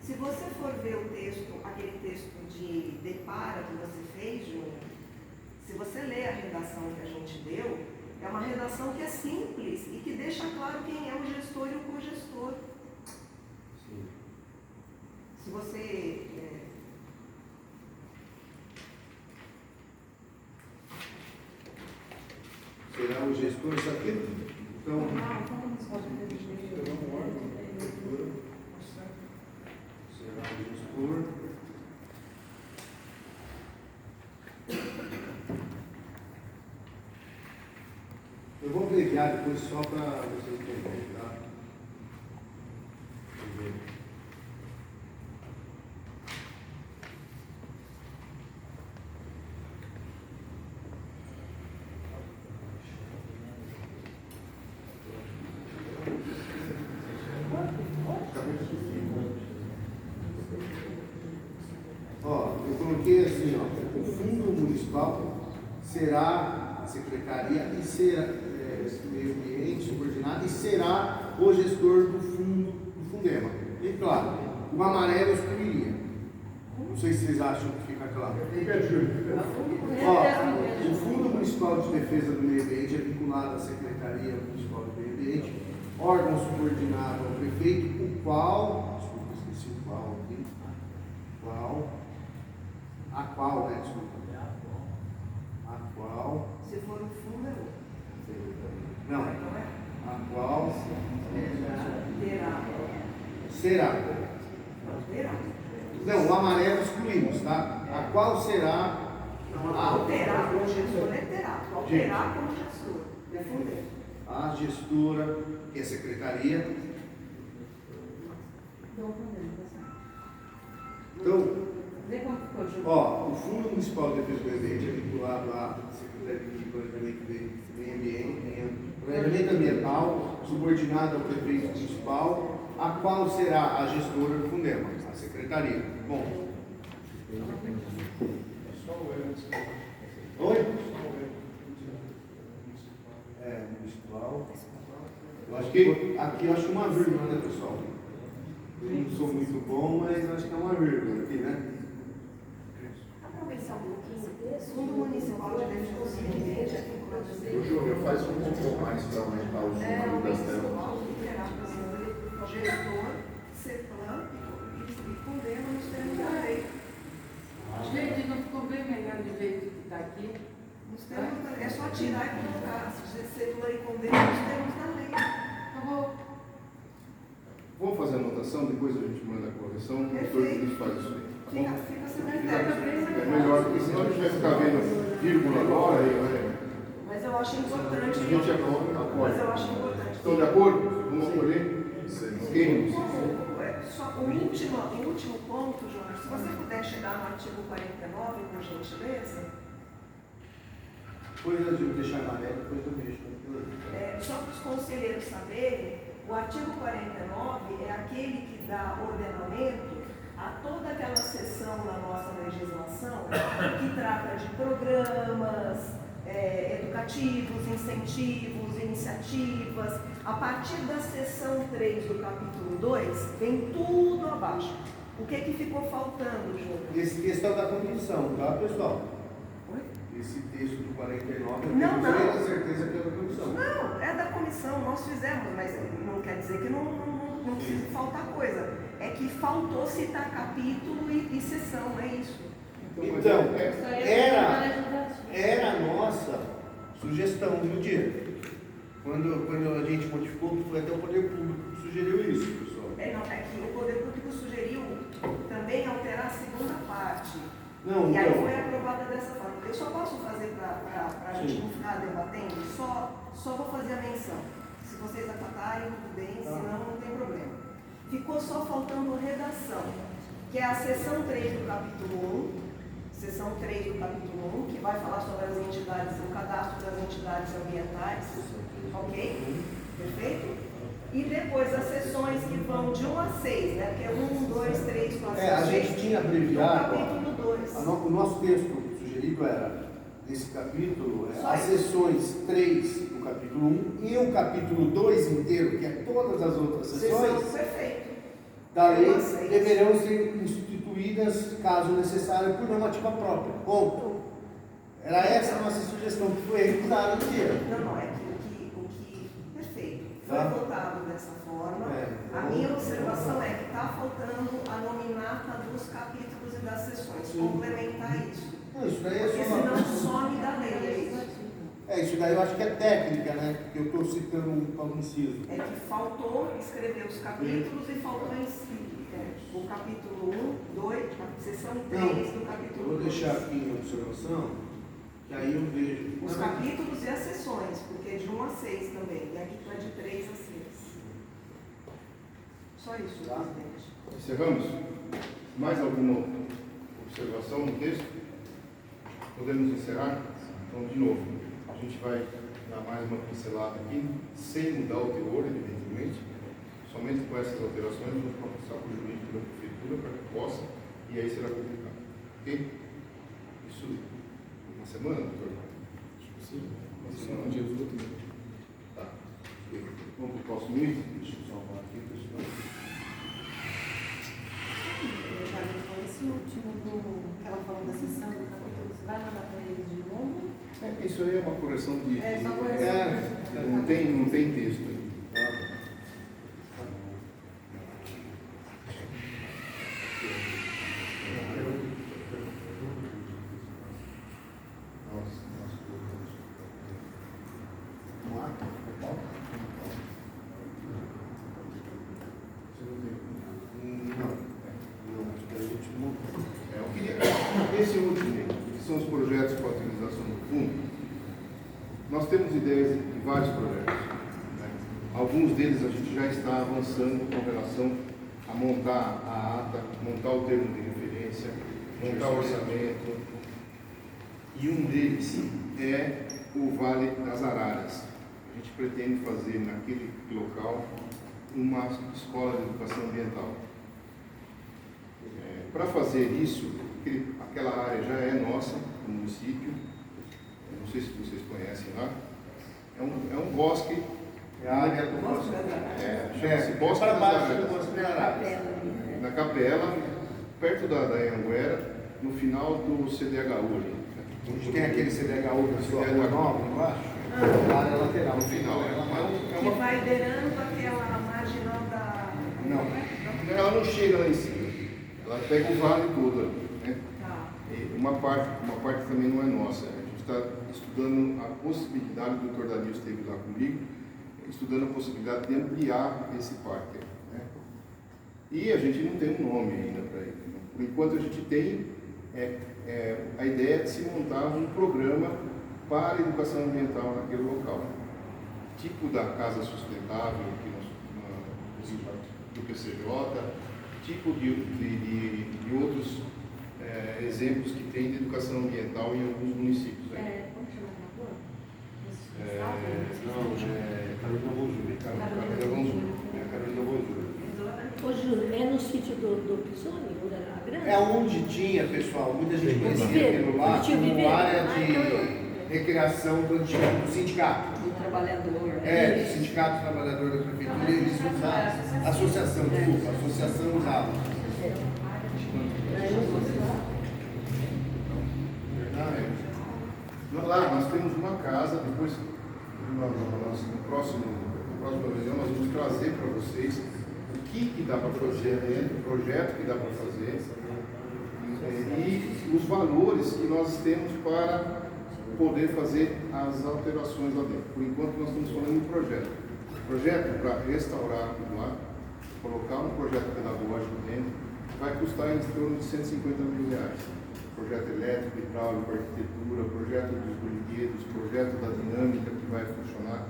Se você for ver o texto, aquele texto de depara que você fez, Júnior, se você ler a redação que a gente deu, é uma redação que é simples e que deixa claro quem é o gestor e o cogestor.
Sim.
Se você...
Será o gestor, isso aqui? Então, será o gestor. Eu vou abreviar depois só para vocês entenderem, tá? Ó, eu coloquei assim, ó, o fundo municipal será a secretaria e será meio ambiente subordinado e será o gestor do fundo do Fundema. E claro, o amarelo eu excluiria. Não sei se vocês acham que fica claro. Ó, o Fundo Municipal de Defesa do Meio Ambiente é vinculado à Secretaria Municipal do Meio Ambiente, órgão subordinado ao prefeito, o qual, desculpa, esqueci o qual aqui, a qual, né, desculpa, a qual,
Se for o fundo, é outro.
não,
Não é?
a qual
Terá.
será,
Terá.
não, o amarelo excluímos, tá? A qual será
Alterar como gestor é terá. Alterar como gestor. Defender.
a gestora, que é a secretaria. Então, ó, o Fundo Municipal de Defesa do Meio Ambiente é vinculado à Secretaria de Planejamento do Meio Ambiente, Planejamento Ambiental, subordinado ao prefeito municipal, a qual será a gestora do Fundema, a secretaria. Bom. Oi? É, municipal. Eu acho que aqui eu acho uma vírgula, né, pessoal? Eu não sou muito bom, mas acho que é uma vírgula aqui, né?
Aproveitar um pouquinho desse.
Fundo Municipal de Defesa do Meio Ambiente é vinculado a
O Júnior faz um pouco mais para aumentar o número das telas.
gestor, CEPLAN e Fundema nos termos da lei.
Gente, não ficou bem melhor do jeito que está aqui?
Nos termos da lei. É só tirar e colocar CEPLAN e Fundema nos termos da lei.
Acabou.
Vamos fazer a anotação, depois a gente manda a correção, depois a gente faz isso aí. Tá bom?
Fica sem critério.
É melhor, porque senão a gente vai ficar vendo vírgula agora e
Mas eu acho importante.
a gente acorda.
Mas eu acho importante.
Estão de acordo? Vamos acolher? Ok?
Só o último ponto, Júnior, se você puder chegar no artigo 49, por gentileza,
Depois eu deixar amarelo, depois eu mexo.
só para os conselheiros saberem, o artigo 49 é aquele que dá ordenamento a toda aquela seção na nossa legislação que trata de programas educativos, incentivos, iniciativas. A partir da seção 3 do capítulo 2, vem tudo abaixo. O que ficou faltando, Júnior?
Esse texto é da comissão, tá, pessoal?
Oi?
Esse texto do 49, eu
Não,
tenho
não.
plena certeza que é da comissão.
Não, é da comissão, nós fizemos, mas não quer dizer que não não precisa faltar coisa. É que faltou citar capítulo e sessão, é isso.
Então, era a nossa sugestão no dia. Quando a gente modificou, foi até o Poder Público que sugeriu isso, pessoal.
É que o Poder Público sugeriu também alterar a segunda parte.
Não,
e aí
então.
foi aprovada dessa forma. Eu só posso fazer para a gente não ficar debatendo, só vou fazer a menção. Se vocês acatarem, tudo bem, senão não tem problema. Ficou só faltando redação, que é a seção 3 do capítulo 1. Seção 3 do capítulo 1, que vai falar sobre as entidades, o cadastro das entidades ambientais. Ok? Perfeito? E depois as sessões que vão de 1 a 6, né? Porque é 1, 2, 3, 4, 5, 6.
A gente tinha abreviado.
Capítulo 2.
O nosso texto sugerido era, nesse capítulo,
Só
as
isso.
sessões 3 do capítulo 1 e o capítulo 2 inteiro, que é todas as outras sessões
Perfeito.
da lei,
1 a 6.
deverão ser instituídas, caso necessário, por normativa própria. Ponto. Era essa a nossa sugestão, que foi recusada no dia.
Não, é que o que perfeito. Foi
Tá.
votado dessa forma.
É.
A minha observação é que está faltando a nominata dos capítulos e das sessões. Complementar isso.
Não, isso daí é
Porque
só
senão some da lei.
isso daí eu acho que é técnica, né? Porque eu estou citando um inciso.
É que faltou escrever os capítulos e faltou em si. O capítulo 1, 2, a seção 3 do
Eu
capítulo
vou
2.
deixar aqui em observação, que aí eu vejo.
Os capítulos e as sessões, porque é de 1 a 6 também. E aqui está de 3 a 6. Só isso,
Tá.
presidente.
Encerramos? Mais alguma observação no texto? Podemos encerrar? Então, de novo, a gente vai dar mais uma pincelada aqui, sem mudar o teor, evidentemente, somente com essas alterações, vamos passar para o jurídico da prefeitura para que possa, e aí será publicado. Ok? Isso, uma semana, doutor? Sim. Uma semana, dias úteis. Tá. Vamos para o próximo item? Deixa eu salvar aqui, pessoal.
Esse último que ela falou da sessão do capítulo, você vai mandar para eles de novo?
Isso aí é uma correção de.
É, só correção.
Não tem texto aí. Esse último, que são os projetos para a utilização do fundo, nós temos ideias de vários projetos. Né? Alguns deles a gente já está avançando com relação a montar a ata, montar o termo de referência, montar o orçamento. E um deles é o Vale das Araras. A gente pretende fazer naquele local uma escola de educação ambiental. Para fazer isso, aquela área já é nossa, no município. Eu não sei se vocês conhecem lá. É um bosque.
É a área do
Bosque das
Araras. Chama-se Bosque
para
das
baixo do
Araras.
Bosque das Araras.
Na Capela, perto da Anhanguera, no final do CDHU ali.
Onde tem aquele CDHU da sua rua nova, embaixo? A área lateral.
No final.
Que vai beirando aquela marginal da.
Não, ela não chega lá em cima. Ela pega o vale todo ali, né?
Tá.
E uma parte também não é nossa. A gente está estudando a possibilidade, o doutor Danilo esteve lá comigo, estudando a possibilidade de ampliar esse parque. Né? E a gente não tem um nome ainda para ele. Né? Por enquanto a gente tem a ideia de se montar um programa para a educação ambiental naquele local. Tipo da Casa Sustentável aqui do PCJ, tipo de outros exemplos que tem de educação ambiental em alguns municípios. Aí.
Como chama a rua?
Carolina Bonjúria. Carolina Bonjúria.
Ô, Júlio, é no sítio do Pisoni, onde era a grande?
É onde tinha, pessoal, muita gente conhecia aquilo lá
Tinha
como
viveiro.
área
então
de recreação do antigo sindicato.
Do trabalhador.
Do Sindicato Trabalhador da Prefeitura, eles usavam. Associação usava.
Lá nós temos uma casa, depois no próximo reunião nós vamos trazer para vocês o que dá para fazer dentro, o projeto que dá para fazer e os valores que nós temos para poder fazer as alterações lá dentro. Por enquanto nós estamos falando de projeto. Projeto para restaurar tudo lá, colocar um projeto pedagógico dentro, vai custar em torno de 150 mil reais. Projeto elétrico, hidráulico, arquitetura, projeto dos brinquedos, projeto da dinâmica que vai funcionar.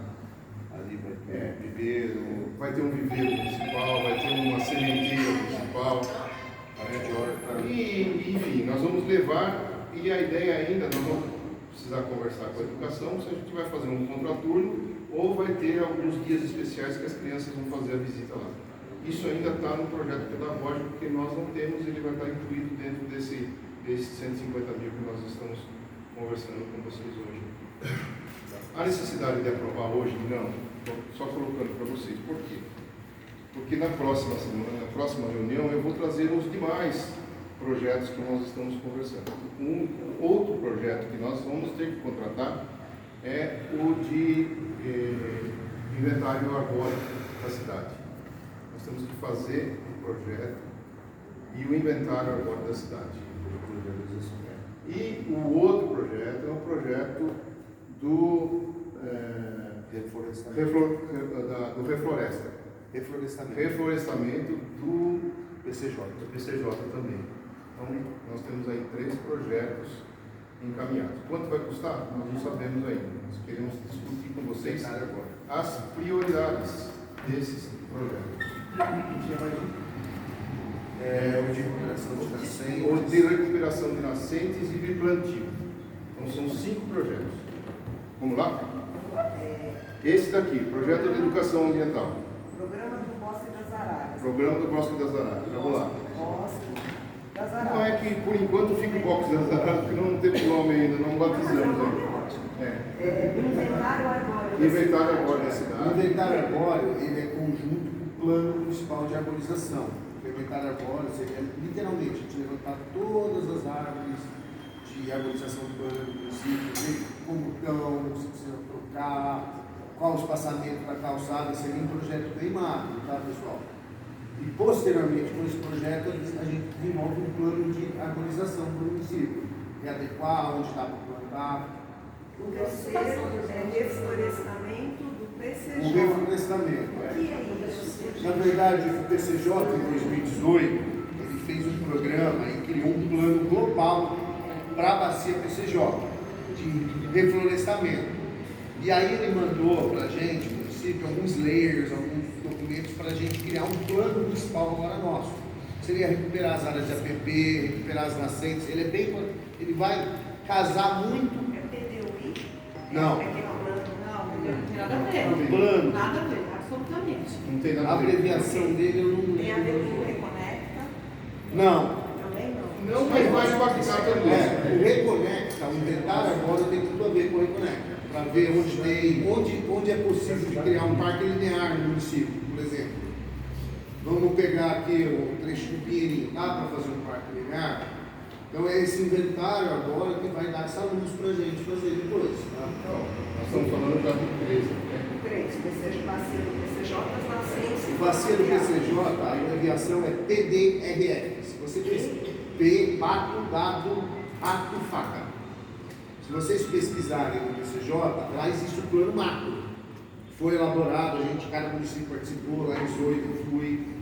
Ali vai ter viveiro, vai ter um viveiro municipal, vai ter uma sementeira municipal. E, enfim, nós vamos levar, e a ideia ainda, nós vamos precisar conversar com a educação, se a gente vai fazer um contraturno ou vai ter alguns dias especiais que as crianças vão fazer a visita lá. Isso ainda está no projeto pedagógico, porque nós não temos, ele vai estar incluído dentro desses 150 mil que nós estamos conversando com vocês hoje. A necessidade de aprovar hoje? Não. Estou só colocando para vocês. Por quê? Porque na próxima semana, na próxima reunião, eu vou trazer os demais projetos que nós estamos conversando. Um outro projeto que nós vamos ter que contratar é o de inventário arbóreo da cidade. Nós temos que fazer um projeto e o inventário arbóreo da cidade. E o outro projeto é o projeto do reflorestamento do PCJ também. Então, nós temos aí 3 projetos encaminhados. Quanto vai custar? Nós não sabemos ainda. Nós queremos discutir com vocês as prioridades desses projetos. O de recuperação de nascentes e de plantio. Então, são 5 projetos. Vamos lá? Esse daqui, projeto de educação ambiental.
Programa do Bosque das Araras.
Programa do Bosque das Araras. Vamos lá.
Bosque das Araras.
Não é que por enquanto fica o Bosque das Araras, porque não teve nome ainda, não batizamos ainda.
Inventário arbóreo.
Inventário arbóreo da cidade.
O inventário arbóreo, ele é conjunto com o plano municipal de arborização. O inventário arbóreo seria literalmente a gente levantar todas as árvores de arborização urbana do município, ver como estão, se precisa trocar, qual o espaçamento da calçada, seria um projeto bem macro, tá, pessoal? E posteriormente, com esse projeto, a gente desenvolve um plano de arborização para o município, readequar onde dá para plantar.
O terceiro é reflorestamento do PCJ.
O reflorestamento.
O que é isso?
Na verdade, o PCJ, em 2018, ele fez um programa e criou um plano global para a bacia PCJ, de reflorestamento. E aí ele mandou para a gente, no município, alguns layers, alguns documentos para a gente criar um plano municipal agora nosso. Seria recuperar as áreas de APP, recuperar as nascentes. Ele vai casar muito.
É PDUI?
Não.
É que é um plano?
Não tem nada a ver.
Um plano.
Nada a ver, absolutamente.
Não tem nada
A
a ver.
abreviação dele eu não
Tem a ver
lembro.
com o Reconecta?
Não.
Também não.
Não, mas vai impactar também.
O Reconecta, o inventário agora tem tudo a ver com o Reconecta. Para ver onde é possível de criar um parque linear no município, por exemplo. Vamos pegar aqui o trecho do Pinheirinho, dá para fazer um parque linear? Então é esse inventário agora que vai dar essa luz para a gente fazer depois. Tá?
Então, nós estamos falando já do 13, né?
3, bacia do PCJ, as nascentes.
Bacia do PCJ, a abreviação é PDRF. Se você pesquisar, P, pato, dado, pato, faca. Se vocês pesquisarem no PCJ, lá existe o plano macro. Foi elaborado, cada município participou, lá em Zoe eu fui.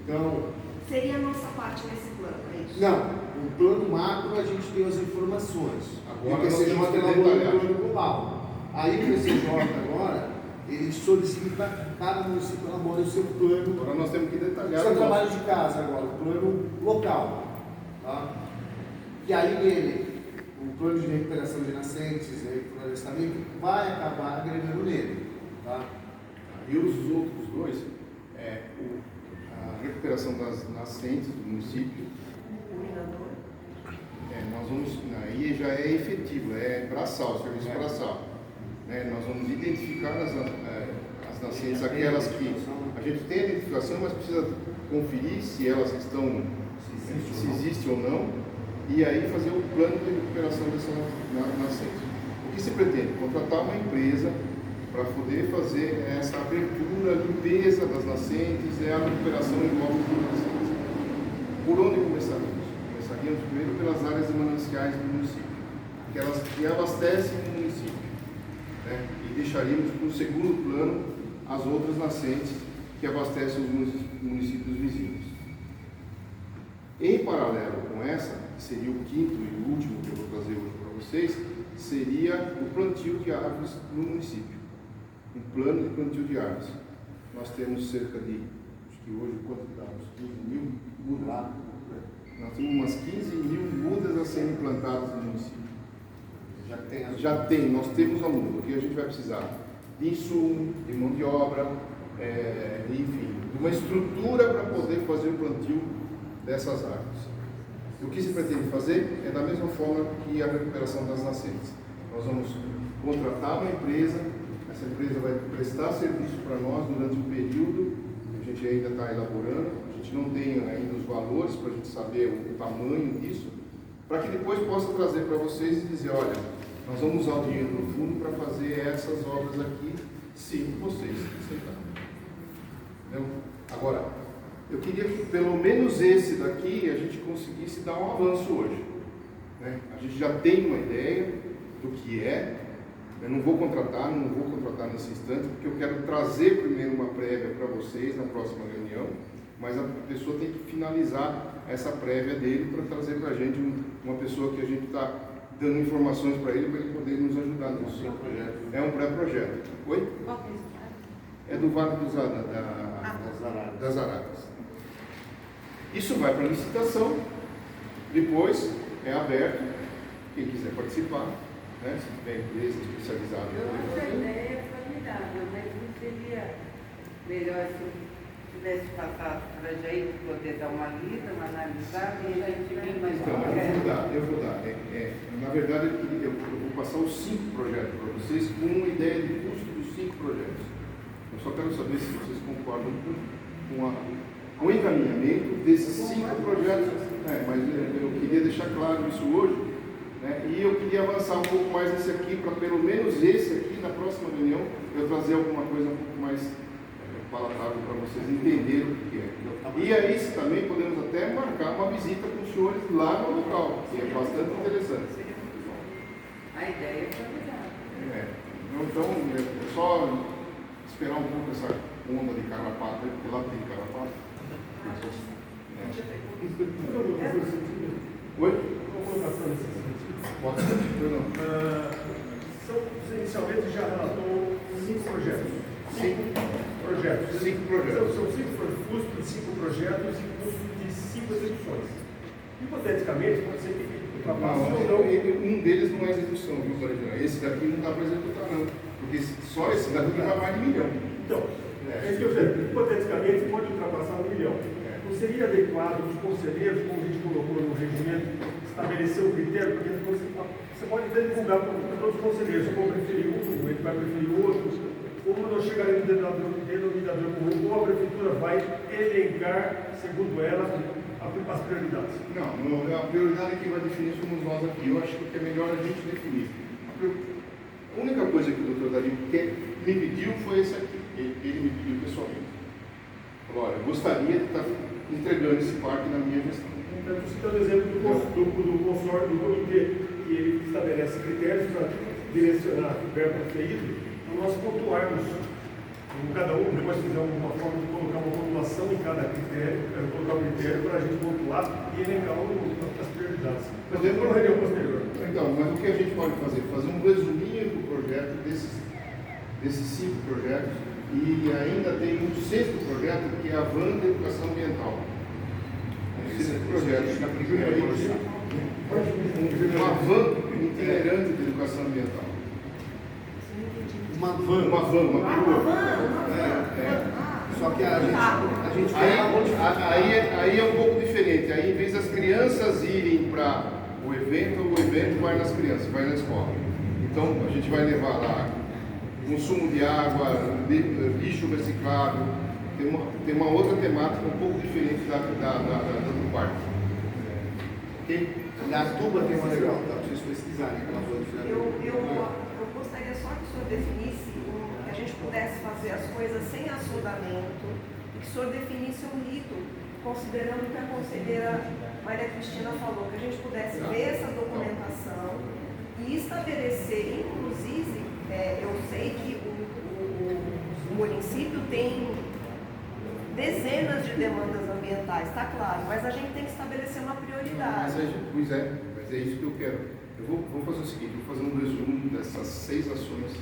Então,
Seria a nossa parte nesse plano, é isso?
não, o plano macro a gente tem as informações.
Agora
o PCJ
nós temos que
elaborou
detalhar.
o plano global. Aí o PCJ agora, ele solicita que cada município elabore o seu plano.
Agora nós temos que detalhar.
Seu
o
trabalho
nosso.
de casa agora, o plano local. Tá? E aí nele, o plano de recuperação de nascentes e reflorestamento vai acabar agregando nele. Tá?
E os outros dois, a recuperação das nascentes do município, nós vamos, aí já é efetivo, é braçal, serviço braçal. Né? Nós vamos identificar as nascentes, aquelas que a gente tem a identificação, mas precisa conferir se elas estão, se existe ou não, e aí fazer o plano de recuperação dessas nascentes. O que se pretende? Contratar uma empresa para poder fazer essa abertura, limpeza das nascentes e a recuperação em blocos de nascentes. Por onde começaríamos? Começaríamos primeiro pelas áreas de mananciais do município, que abastecem o município, né? E deixaríamos para o segundo plano as outras nascentes que abastecem os municípios vizinhos. Em paralelo com essa, que seria o quinto e o último que eu vou trazer hoje para vocês, seria o plantio de árvores no município. Um plano de plantio de árvores. Nós temos cerca de, acho que hoje, quanto damos? 15 mil mudas. Nós temos umas 15 mil mudas a serem plantadas no município. Já tem, nós temos a muda. O que a gente vai precisar? De insumo, de mão de obra, enfim, de uma estrutura para poder fazer o plantio dessas árvores. O que se pretende fazer é da mesma forma que a recuperação das nascentes. Nós vamos contratar uma empresa, essa empresa vai prestar serviço para nós durante um período, a gente ainda está elaborando, a gente não tem ainda os valores para a gente saber o tamanho disso, para que depois possa trazer para vocês e dizer, olha, nós vamos usar o dinheiro do fundo para fazer essas obras aqui, se vocês aceitarem. Entendeu? Agora, eu queria que pelo menos esse daqui a gente conseguisse dar um avanço hoje, né? A gente já tem uma ideia do que é. Eu não vou contratar nesse instante, porque eu quero trazer primeiro uma prévia para vocês na próxima reunião, mas a pessoa tem que finalizar essa prévia dele para trazer para a gente uma pessoa que a gente está dando informações para ele poder nos ajudar nisso. É um pré-projeto. Oi? É do Vale das Araras. Isso vai para licitação, depois é aberto, quem quiser participar, né? Se tiver empresa especializada.
Eu acho a ideia formidável, mas não seria melhor se tivesse passado para a gente poder dar uma lida, uma analisada e a gente vir mais
Então, eu vou dar. Na verdade, eu vou passar os 5 projetos para vocês com uma ideia de custo dos 5 projetos. Eu só quero saber se vocês concordam com o encaminhamento desses 5 projetos. Mas eu queria deixar claro isso hoje, né? E eu queria avançar um pouco mais nesse aqui, para pelo menos esse aqui, na próxima reunião, eu trazer alguma coisa um pouco mais palatável para vocês entenderem o que é. E aí também podemos até marcar uma visita com os senhores lá no local, que é bastante interessante.
A ideia é formidável.
Então, é só esperar um pouco essa onda de carrapato, porque lá tem carrapato. Oi?
Uma colocação nesse sentido.
Pode ser?
Você inicialmente já relatou 5 projetos. 5 projetos.
5 projetos.
São 5 custos de 5 projetos e custo de 5 execuções. Hipoteticamente, pode ser que ultrapasse ou não.
Um deles não é execução, viu, Guardiã? Esse daqui não dá para executar, não. Porque só esse daqui vai mais de 1 milhão.
Então, é isso que eu sei. Hipoteticamente, pode ultrapassar 1 milhão. Não seria adequado os conselheiros, como a gente colocou no regimento, estabelecer um critério, porque você pode até divulgar para todos os conselheiros, eu vou preferir um, ele vai preferir outro, como nós chegaremos no denominador comum, ou a prefeitura vai elencar, segundo ela, as prioridades.
Não, a prioridade que vai definir somos nós aqui. Eu acho que é melhor a gente definir. A única coisa que o doutor Dario me pediu foi esse aqui. Ele me pediu pessoalmente. Falou, olha, eu gostaria de estar entregando esse parque na minha gestão.
Então, citando o exemplo do consórcio, do comitê, que ele estabelece critérios para direcionar a verba feita, então nós pontuarmos cada um, depois fizermos uma forma de colocar uma pontuação em cada critério, colocar um critério para a gente pontuar e elencar as prioridades. Podemos uma reunião posterior.
Então, mas o que a gente pode fazer? Fazer um resuminho do projeto, desses 5 projetos, e ainda tem um 6º projeto, que é a van de educação ambiental. Um 6º projeto, uma van itinerante de educação ambiental.
Uma van,
perua.
Só que a gente
Aí é um pouco diferente. Aí, em vez das crianças irem para o evento vai nas crianças, vai na escola. Então, a gente vai levar lá consumo de água, lixo reciclável. Tem uma outra temática um pouco diferente da do parque. Ok?
Na tuba tem uma legal, tá? Pra vocês pesquisarem aquela coisa.
Eu gostaria só que o senhor definisse um gente pudesse fazer as coisas sem assodamento e que o senhor definisse um rito, considerando o que a conselheira Maria Cristina falou, que a gente pudesse ver essa documentação e estabelecer, inclusive, eu sei que o município tem dezenas de demandas ambientais, está claro, mas a gente tem que estabelecer uma prioridade.
Mas é isso que eu quero. Eu vou fazer o seguinte, vou fazer um resumo dessas 6 ações,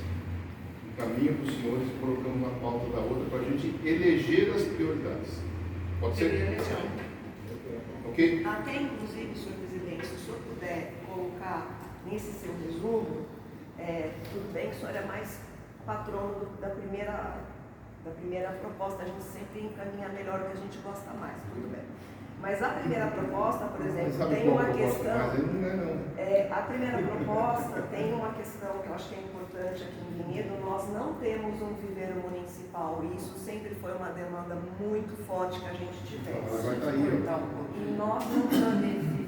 encaminho para os senhores e colocamos na pauta da outra para a gente eleger as prioridades. Pode ser? Ok?
Até inclusive, senhor presidente, se o senhor puder colocar nesse seu resumo, tudo bem que o senhor é mais patrono da primeira proposta, a gente sempre encaminha melhor o que a gente gosta mais, tudo bem. Mas a primeira proposta, por exemplo, tem uma questão. A primeira proposta tem uma questão que eu acho que é importante aqui em Vinhedo. Nós não temos um viveiro municipal e isso sempre foi uma demanda muito forte que a gente tivesse. E nós não temos.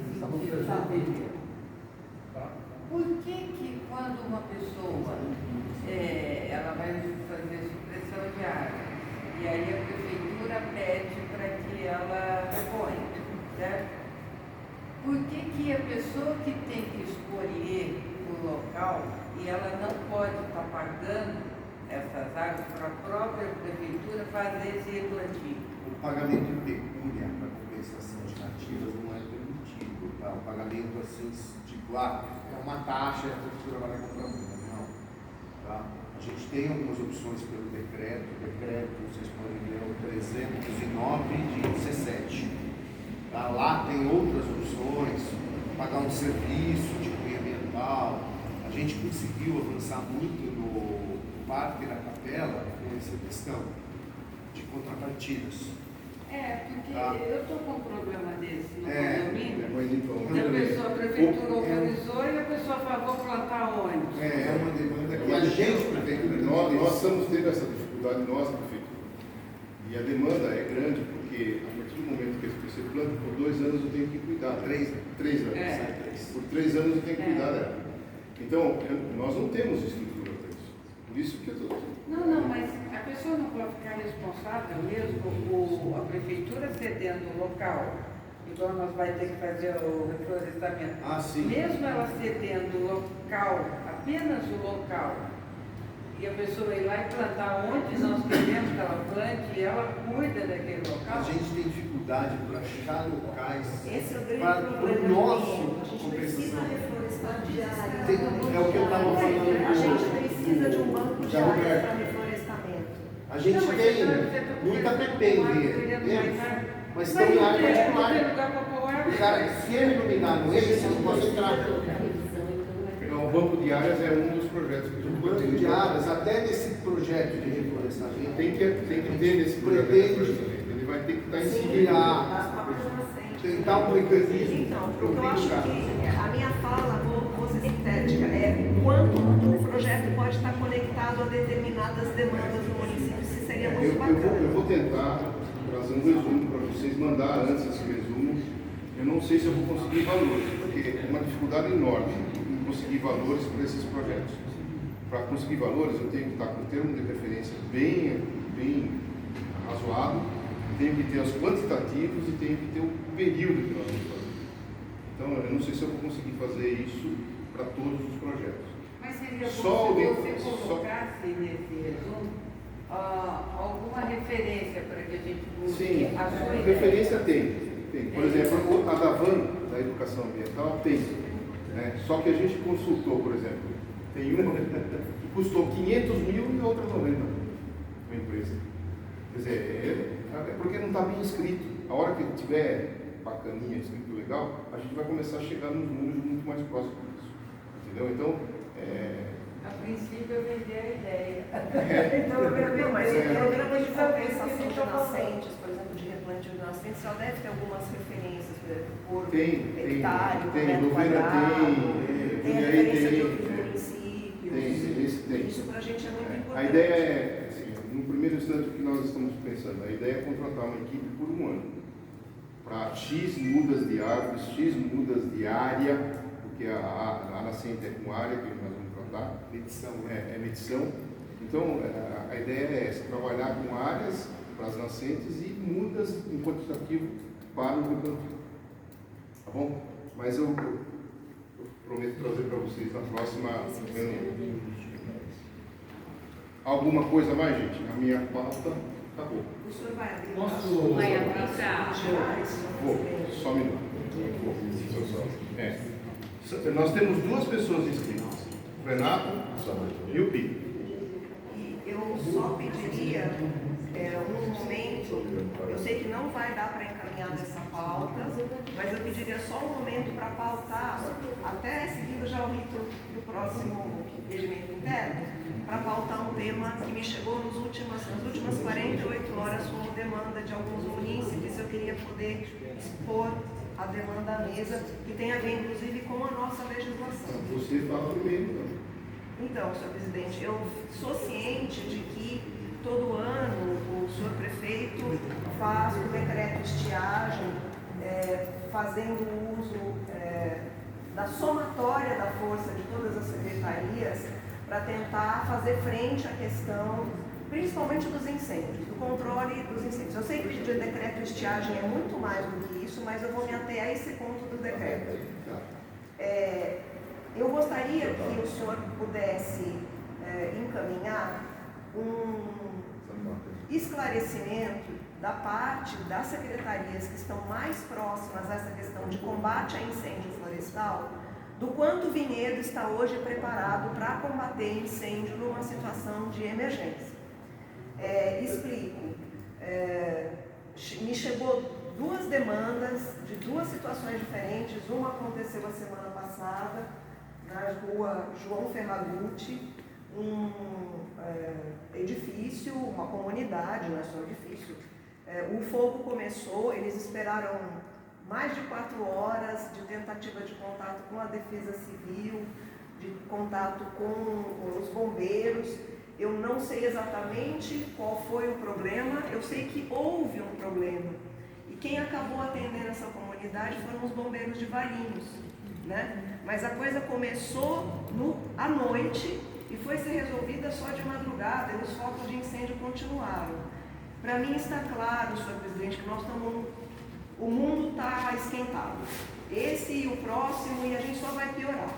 Por que quando uma pessoa ela vai fazer supressão de área e aí a prefeitura pede para que ela reponha, certo? Por que a pessoa que tem que escolher o local e ela não pode estar pagando essas áreas para a própria prefeitura fazer esse replantio?
O pagamento de pecúnia para compensação de nativas não é permitido, tá? O pagamento assim, tipo, é uma taxa e a prefeitura vai comprar muito, não. Tá? A gente tem algumas opções pelo decreto, vocês podem ver, o 309 de 17. Tá? Lá tem outras opções, pagar um serviço de cunho ambiental. A gente conseguiu avançar muito no Parque da Capela com essa questão de contrapartidas.
Porque
tá?
eu estou com um problema desse no condomínio.
Então,
A prefeitura autorizou e a pessoa falou plantar onde?
É uma demanda que a gente, prefeitura,
nós estamos tendo essa dificuldade, nós, prefeitura. E a demanda é grande, porque a partir do momento que você planta, por 2 anos eu tenho que cuidar. 3 anos. Por 3 anos eu tenho que cuidar dela. Então, nós não temos estrutura para isso. Por isso que eu estou.
Não, mas a pessoa não pode ficar responsável mesmo, a prefeitura cedendo o local, igual nós vai ter que fazer o reflorestamento.
Sim.
Mesmo ela cedendo o local, apenas o local, e a pessoa ir lá e plantar onde nós queremos que ela plante, e ela cuida daquele local.
A gente tem dificuldade para achar locais
Esse é o grande
para
problema.
o nosso
A gente precisa reflorestar de área.
É o que eu estava falando.
A gente precisa de um banco de área
Roberto.
para reflorestamento.
A gente tem muita pretende, mas estão em área particular. Cara, se ele iluminar no eixo, você não pode entrar.
Então, o banco de áreas é um dos projetos que a gente
O banco de áreas, até nesse projeto de reflorestamento,
tem que ter nesse projeto de reflorestamento. Ele vai ter que estar inserido.
Tentar um mecanismo.
Então, porque eu acho que a minha fala, vou ser sintética, é quanto o projeto pode estar conectado a determinadas demandas do município, se seria muito bacana.
Eu vou tentar trazer um resumo para vocês, mandar antes esse resumo. Eu não sei se eu vou conseguir valores, porque é uma dificuldade enorme em conseguir valores para esses projetos. Para conseguir valores, eu tenho que estar com o termo de referência bem razoado, tenho que ter os quantitativos e tenho que ter o período que nós vamos fazer. Então, eu não sei se eu vou conseguir fazer isso para todos os projetos.
Mas seria
Só
bom se você colocasse nesse resumo alguma referência para que a gente busque
Sim,
a sua ideia.
referência tem. Por exemplo, a DAVAN, da Educação Ambiental, tem. Né? Só que a gente consultou, por exemplo, tem uma que custou 500 mil e outra 90 a empresa. Quer dizer, é porque não está bem escrito. A hora que tiver bacaninha, escrito legal, a gente vai começar a chegar nos números muito mais próximos disso. Entendeu? Então,
A princípio eu vendi a ideia.
Então, mas o programa de compensação de nascentes, por exemplo, de replantio de nascentes, só deve ter algumas referências, por hectare, por metro quadrado, tem a referência de outros municípios. Isso para a gente é muito importante.
A ideia é, assim, no primeiro instante, o que nós estamos pensando, a ideia é contratar uma equipe por 1 ano, para X mudas de árvores, X mudas de área, porque a nascente é com área que nós vamos tratar.
Medição.
É medição. Então, A ideia é essa, trabalhar com áreas para as nascentes e mudas em quantitativo para o replantio. Tá bom? Mas eu prometo trazer para vocês na próxima reunião. Alguma coisa mais, gente? A minha pauta acabou.
O senhor vai abrir?
Vai aplicar.
Vou, só um minuto. Nós temos duas pessoas inscritas, o Renato e o Pi.
E eu só pediria um momento, eu sei que não vai dar para encaminhar nessa pauta, mas eu pediria só um momento para pautar, até seguindo já o rito do próximo regimento interno, para pautar um tema que me chegou nas últimas 48 horas como demanda de alguns munícipes. Eu queria poder expor a demanda à mesa, que tem a ver inclusive com a nossa legislação.
Você fala primeiro,
Então, senhor presidente, eu sou ciente de que todo ano o senhor prefeito faz o decreto estiagem, fazendo uso da somatória da força de todas as secretarias para tentar fazer frente à questão, principalmente dos incêndios, do controle dos incêndios. Eu sei que o decreto estiagem é muito mais do que isso, mas eu vou me ater a esse ponto do decreto. Eu gostaria que o senhor pudesse encaminhar um esclarecimento da parte das secretarias que estão mais próximas a essa questão de combate a incêndio florestal, do quanto o Vinhedo está hoje preparado para combater incêndio numa situação de emergência. Explico. Me chegou duas demandas de duas situações diferentes. Uma aconteceu a semana passada, na rua João Ferragutti, um edifício, uma comunidade, não é só um edifício. O fogo começou, eles esperaram mais de 4 horas de tentativa de contato com a Defesa Civil, de contato com os bombeiros. Eu não sei exatamente qual foi o problema, eu sei que houve um problema. E quem acabou atendendo essa comunidade foram os bombeiros de Valinhos, né? Mas a coisa começou à noite e foi ser resolvida só de madrugada, e os focos de incêndio continuaram. Para mim está claro, senhor presidente, que o mundo está esquentado. Esse e o próximo, e a gente só vai piorar.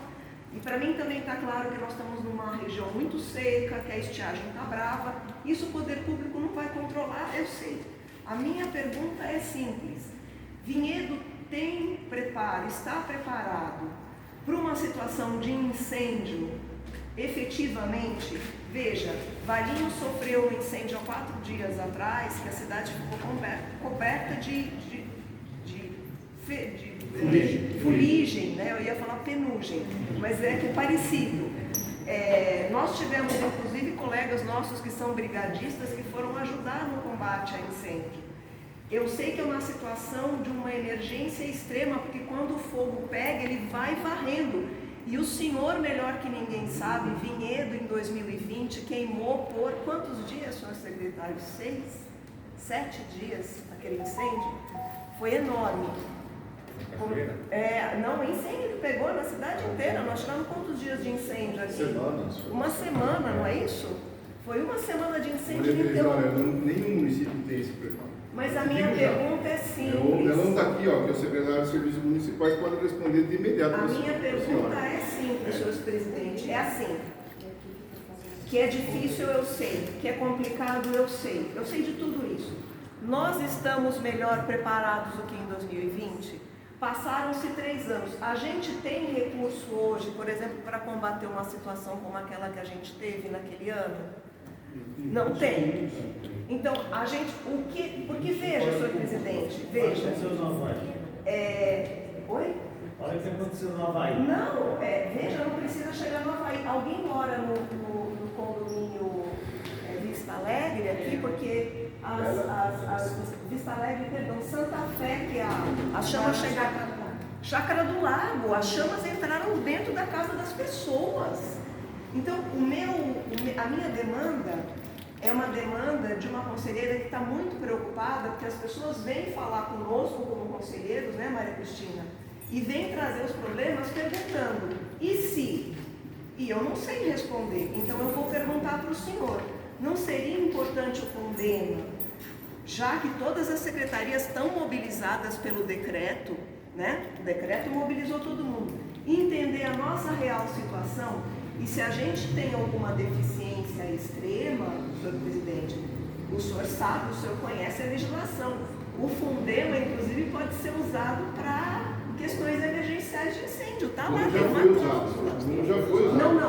E para mim também está claro que nós estamos numa região muito seca, que a estiagem está brava. Isso o poder público não vai controlar, eu sei. A minha pergunta é simples. Vinhedo tem preparo, está preparado para uma situação de incêndio efetivamente? Veja, Valinhos sofreu um incêndio há 4 dias atrás, que a cidade ficou coberta de fuligem, né? Eu ia falar penugem, mas é que é parecido. Nós tivemos, inclusive, colegas nossos que são brigadistas que foram ajudar no combate a incêndio. Eu sei que é uma situação de uma emergência extrema, porque quando o fogo pega, ele vai varrendo. E o senhor, melhor que ninguém sabe, Vinhedo em 2020 queimou por quantos dias, senhor secretário? 6, 7 dias aquele incêndio? Foi enorme. Não, o incêndio pegou na cidade inteira. Nós tivemos quantos dias de incêndio aqui? Uma semana, não é isso? Foi uma semana de incêndio. Então,
nenhum município tem esse preparo.
Mas a minha pergunta é simples.
Ela não está aqui, ó, que o secretário de Serviços Municipais pode responder de imediato.
A minha pergunta é simples, senhor presidente. É assim. Que é difícil, eu sei. Que é complicado, eu sei. Eu sei de tudo isso. Nós estamos melhor preparados do que em 2020? Passaram-se 3 anos. A gente tem recurso hoje, por exemplo, para combater uma situação como aquela que a gente teve naquele ano? Não tem. Então, a gente, porque veja, senhor presidente, veja. Oi?
Olha o que aconteceu no Havaí.
Não, veja, não precisa chegar no Havaí. Alguém mora no condomínio Vista Alegre aqui, porque Vista Alegre, perdão, Santa Fé, que as chamas chegaram. Chácara do Lago, as chamas entraram dentro da casa das pessoas. Então, a minha demanda é uma demanda de uma conselheira que está muito preocupada, porque as pessoas vêm falar conosco como conselheiros, né, Maria Cristina? E vêm trazer os problemas perguntando, e se? E eu não sei responder, então eu vou perguntar para o senhor. Não seria importante o Fundema, já que todas as secretarias estão mobilizadas pelo decreto, né? O decreto mobilizou todo mundo, entender a nossa real situação e se a gente tem alguma deficiência extrema, senhor presidente, o senhor sabe, o senhor conhece a legislação. O Fundema, inclusive, pode ser usado para questões emergenciais de incêndio, tá? Lá tem uma cláusula.
Já foi usado.
Não,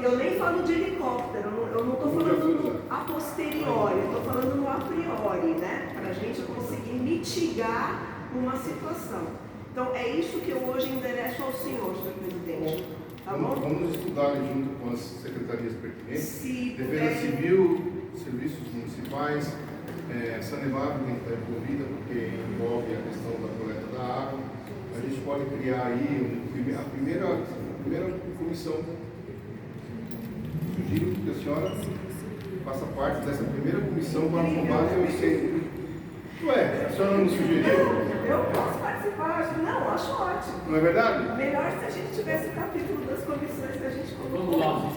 eu nem falo de helicóptero, eu não estou falando a posteriori, eu estou falando no a priori, né? Para a gente conseguir mitigar uma situação. Então, é isso que eu hoje endereço ao senhor presidente. Tá bom?
Vamos estudar junto com as secretarias pertinentes, Defesa
puder.
Civil, Serviços Municipais, Sanepar tem que estar envolvida, porque envolve a questão da coleta da água. A gente pode criar aí a primeira comissão. Sugiro que a senhora faça parte dessa primeira comissão para combate ao incêndio. Ué, a senhora não sugeriu?
Eu posso participar, não, acho ótimo.
Não é verdade?
Melhor se a gente tivesse o capítulo das comissões que a gente colocou.
Vamos lá.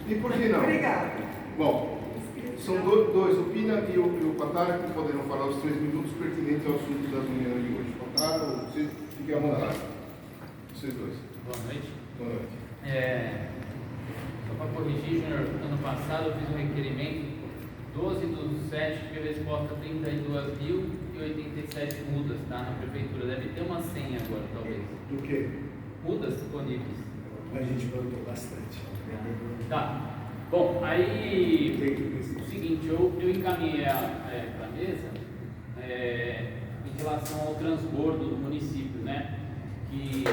E por que não?
Obrigada.
Bom, são dois, o Pina e o Patara, que poderão falar os 3 minutos pertinentes ao assunto da reunião de hoje. Patara, você fique à vontade. Vocês dois.
Boa noite.
Boa noite.
Só para corrigir, Júnior, ano passado eu fiz um requerimento 12/7, que resposta 32.087 mudas, tá? Na prefeitura. Deve ter uma 100 agora, talvez.
Do quê?
Mudas disponíveis.
A gente plantou bastante.
Tá. Bom, aí o seguinte, eu encaminhei para a mesa em relação ao transbordo do município, né? Que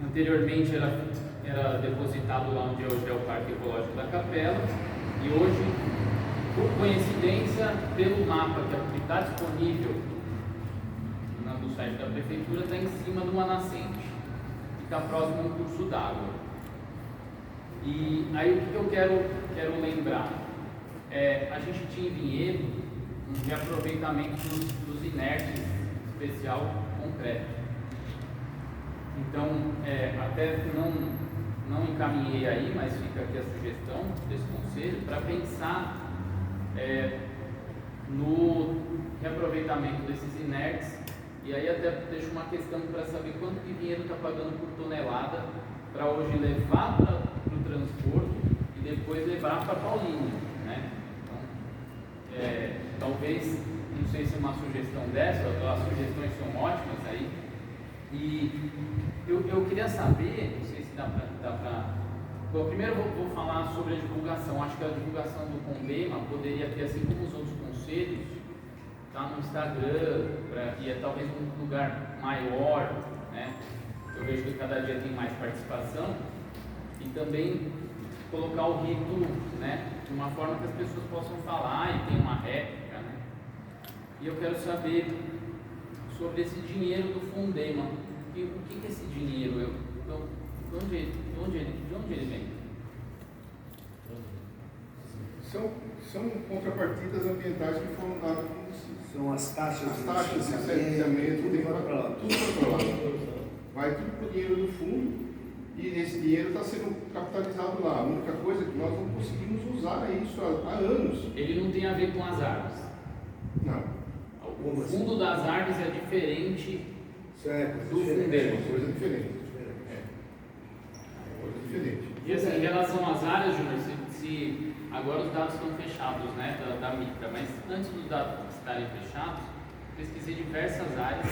anteriormente era depositado lá onde hoje é o Parque Ecológico da Capela, e hoje, por coincidência, pelo mapa que está disponível no site da prefeitura, está em cima de uma nascente, fica próximo a um curso d'água. E aí o que eu quero lembrar? A gente tinha em Vinhedo um reaproveitamento dos inertes especial concreto. Então, até não encaminhei aí, mas fica aqui a sugestão desse conselho para pensar no reaproveitamento desses inertes, e aí até deixo uma questão para saber quanto que Vinhedo está pagando por tonelada para hoje levar para o transporte e depois levar para Paulínia, né? Então, talvez, não sei se é uma sugestão dessa, as sugestões são ótimas aí, e eu queria saber, não sei se dá para... Bom, primeiro vou falar sobre a divulgação. Acho que a divulgação do Fundema poderia ter, assim como os outros conselhos, tá no Instagram, e talvez um lugar maior, né? Eu vejo que cada dia tem mais participação, e também colocar o rito, né, de uma forma que as pessoas possam falar e tem uma réplica, né? E eu quero saber sobre esse dinheiro do Fundema. O que é esse dinheiro? De onde ele vem?
São contrapartidas ambientais que foram dadas para o município.
São as taxas
de licenciamento,
tudo vai para lá.
Tudo vai para lá. Vai tudo para o dinheiro do fundo, e esse dinheiro está sendo capitalizado lá. A única coisa é que nós não conseguimos usar isso há anos.
Ele não tem a ver com as árvores.
Não.
O fundo das árvores é diferente do
É
Fundema.
uma coisa diferente. Coisa diferente.
E assim, em relação às áreas, Júnior, se agora os dados estão fechados, né, da Mitra, mas antes dos dados estarem fechados, pesquisei diversas áreas,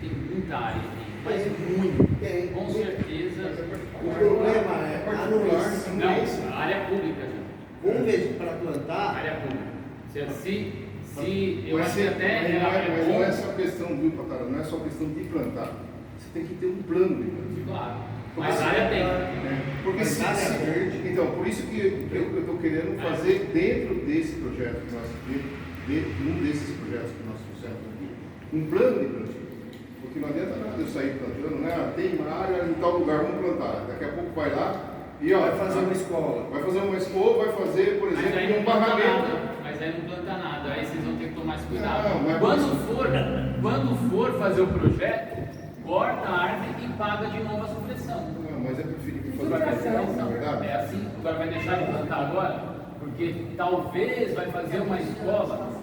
tem muita área aqui, mas muito, com certeza.
O problema é
particular.
Não, a área pública, gente.
Vamos ver para plantar.
Área pública. Se eu
Mas
acho que até
mas não é só questão, viu, Patara? Não é só questão de plantar. Você tem que ter um plano de plantio.
Claro. Mas a área tem.
Porque então, por isso que eu estou querendo fazer dentro desse projeto que nós um desses projetos que nós fizemos aqui, um plano de plantio. Porque não adianta nada eu sair plantando, né? Tem uma área em tal lugar, vamos plantar. Daqui a pouco vai lá e vai fazer uma escola. Vai fazer uma escola, vai fazer, por exemplo, um barramento.
Mas aí não planta nada, aí vocês vão ter que tomar mais cuidado.
Não,
quando for fazer o projeto, corta a árvore e paga de novo a supressão.
Não, mas é preferível
Vai
fazer
fazer
na verdade.
É assim? Agora vai deixar de plantar agora? Porque talvez vai fazer uma escola.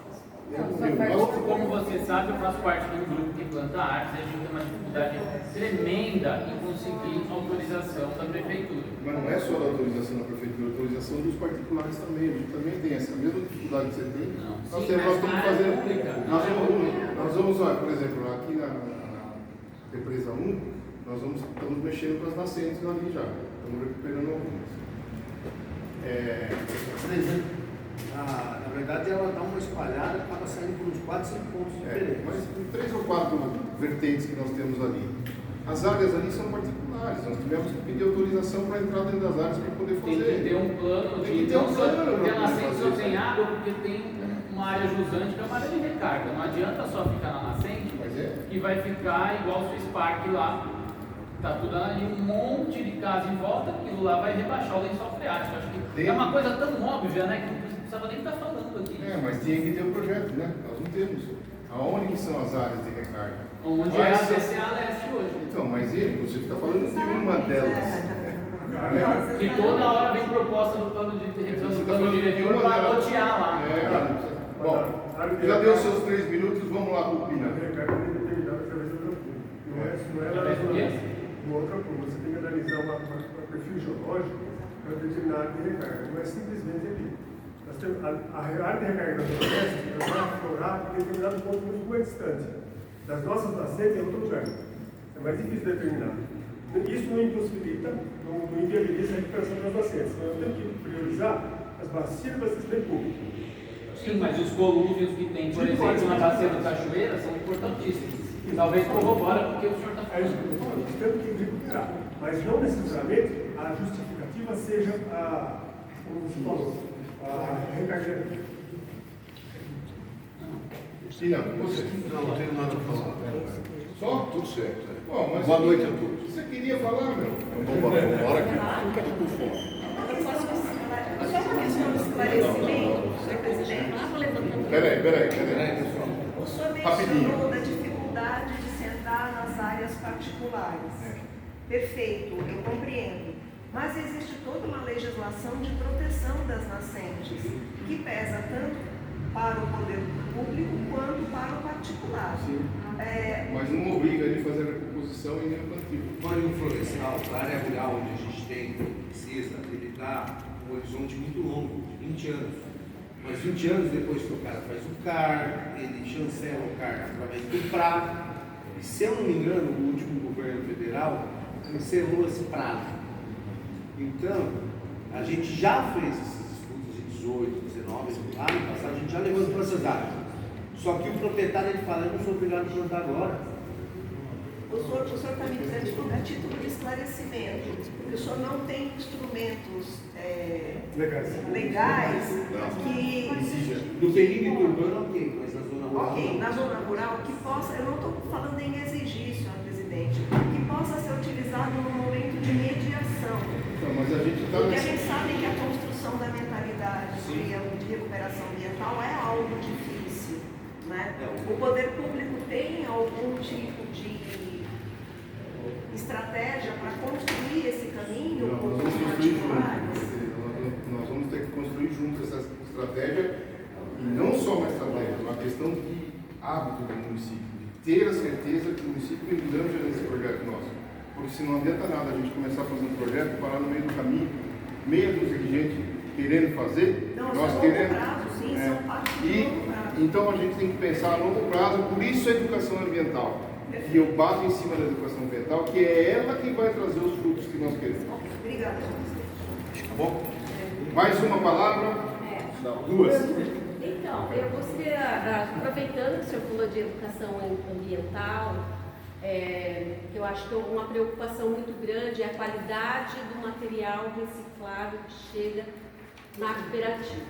Como você sabe, eu faço parte de um grupo que planta árvores e a gente tem uma dificuldade tremenda em conseguir autorização da prefeitura.
Mas não é só da autorização da prefeitura, a autorização dos particulares também. A gente também tem essa mesma dificuldade que você tem.
Não.
Nós
Sim,
estamos
mas na área
fazendo.
pública.
Nós vamos, olha, por exemplo, aqui na represa 1, nós estamos mexendo com as nascentes ali já. Estamos recuperando algumas.
Por exemplo, na verdade ela dá uma espalhada, acaba saindo por uns 4, 5 pontos diferentes.
Mas em 3 ou 4 vertentes que nós temos ali. As áreas ali são particulares, nós tivemos que pedir autorização para entrar dentro das áreas para poder fazer.
Tem que ter um plano
Tem que ter um plano para
porque a nascente
fazer
só
isso.
tem água porque tem uma área jusante que é uma área de recarga. Não adianta só ficar na nascente que vai ficar igual o Swiss Park lá. Tá tudo ali, um monte de casa em volta, aquilo lá vai rebaixar o lençol freático. Acho que é uma coisa tão óbvia, né, que não precisava nem estar falando aqui.
Mas tinha que ter um projeto, né? Nós não temos. Aonde que são as áreas de recarga?
Onde é a BCA Leste hoje.
Então, mas você está falando de uma delas.
Que toda hora vem proposta do plano de revisão do plano diretor para lotear lá.
Bom, já deu seus 3 minutos, vamos lá para o Pina.
Outra coisa, você tem que analisar um perfil geológico para determinar a área de recarga. Não é simplesmente ali. Nós temos a área de recarga da floresta, ela vai aflorar em determinado ponto muito mais distante. Das nossas nascentes, em outro lugar. É mais difícil de determinar. Isso não impossibilita, não inviabiliza a recuperação das nascentes. Então, eu tenho que priorizar as bacias de abastecimento público.
Sim, mas os colúvios que tem, por exemplo, na bacia do Cachoeira são importantíssimos. Talvez corrobora porque o senhor está falando.
É isso que eu estou falando, nós temos que recuperar. Mas não necessariamente a justificativa seja como você falou, a recarga.
Sim, não, você.
Não tenho nada para falar.
Só?
Tudo certo.
Bom, mas
Boa noite a todos.
Você queria falar, meu?
Vamos embora aqui. Estou com fome.
Só uma questão de esclarecimento, senhor presidente.
Peraí,
pessoal.
O senhor
Rapidinho.
mencionou da dificuldade de sentar nas áreas particulares. Perfeito, eu compreendo. Mas existe toda uma legislação de proteção das nascentes, que pesa tanto para o poder público quanto para o particular.
Sim. Mas não obriga ele a fazer a recomposição e nem o plantio.
O plano florestal, a área rural onde a gente precisa, ele dá um horizonte muito longo, de 20 anos. Mas 20 anos depois que o cara faz o CAR, ele chancela o CAR através do PRA. E se eu não me engano, o último governo federal cancelou esse prazo. Então, a gente já fez esses estudos de 18, 19, lá no passado, a gente já levantou essas áreas. Só que o proprietário ele fala, eu não sou obrigado a plantar agora.
O senhor está me dizendo a título de esclarecimento, que o senhor não tem instrumentos legais que...
Do perímetro urbano, ok, mas na zona rural.
Ok, na zona rural, que possa, eu não estou falando em exigir, senhor presidente, que possa ser utilizado no momento de mediação.
Então, mas a gente está
Porque a gente sabe que a construção da mentalidade de recuperação ambiental é algo difícil, né? O poder público tem algum tipo de estratégia para construir esse caminho
Nós
com
vamos
os
construir juntos.
particulares?
Nós vamos ter que construir juntos essa estratégia, e não só uma estratégia, uma questão de hábito do município, de ter a certeza que o município enganja nesse projeto nosso. Porque se não adianta nada a gente começar a fazer um projeto e parar no meio do caminho, meia dúzia de gente querendo fazer,
Não,
nós
isso é
queremos.
longo prazo, sim, são parte de longo prazo.
Então a gente tem que pensar a longo prazo, por isso a educação ambiental. E eu bato em cima da educação ambiental, que é ela que vai trazer os frutos que nós queremos.
Obrigada, senhor presidente.
Tá bom? Mais uma palavra? Não, duas.
Então, eu gostaria, aproveitando que o senhor falou de educação ambiental, que eu acho que uma preocupação muito grande é a qualidade do material reciclável que chega na cooperativa.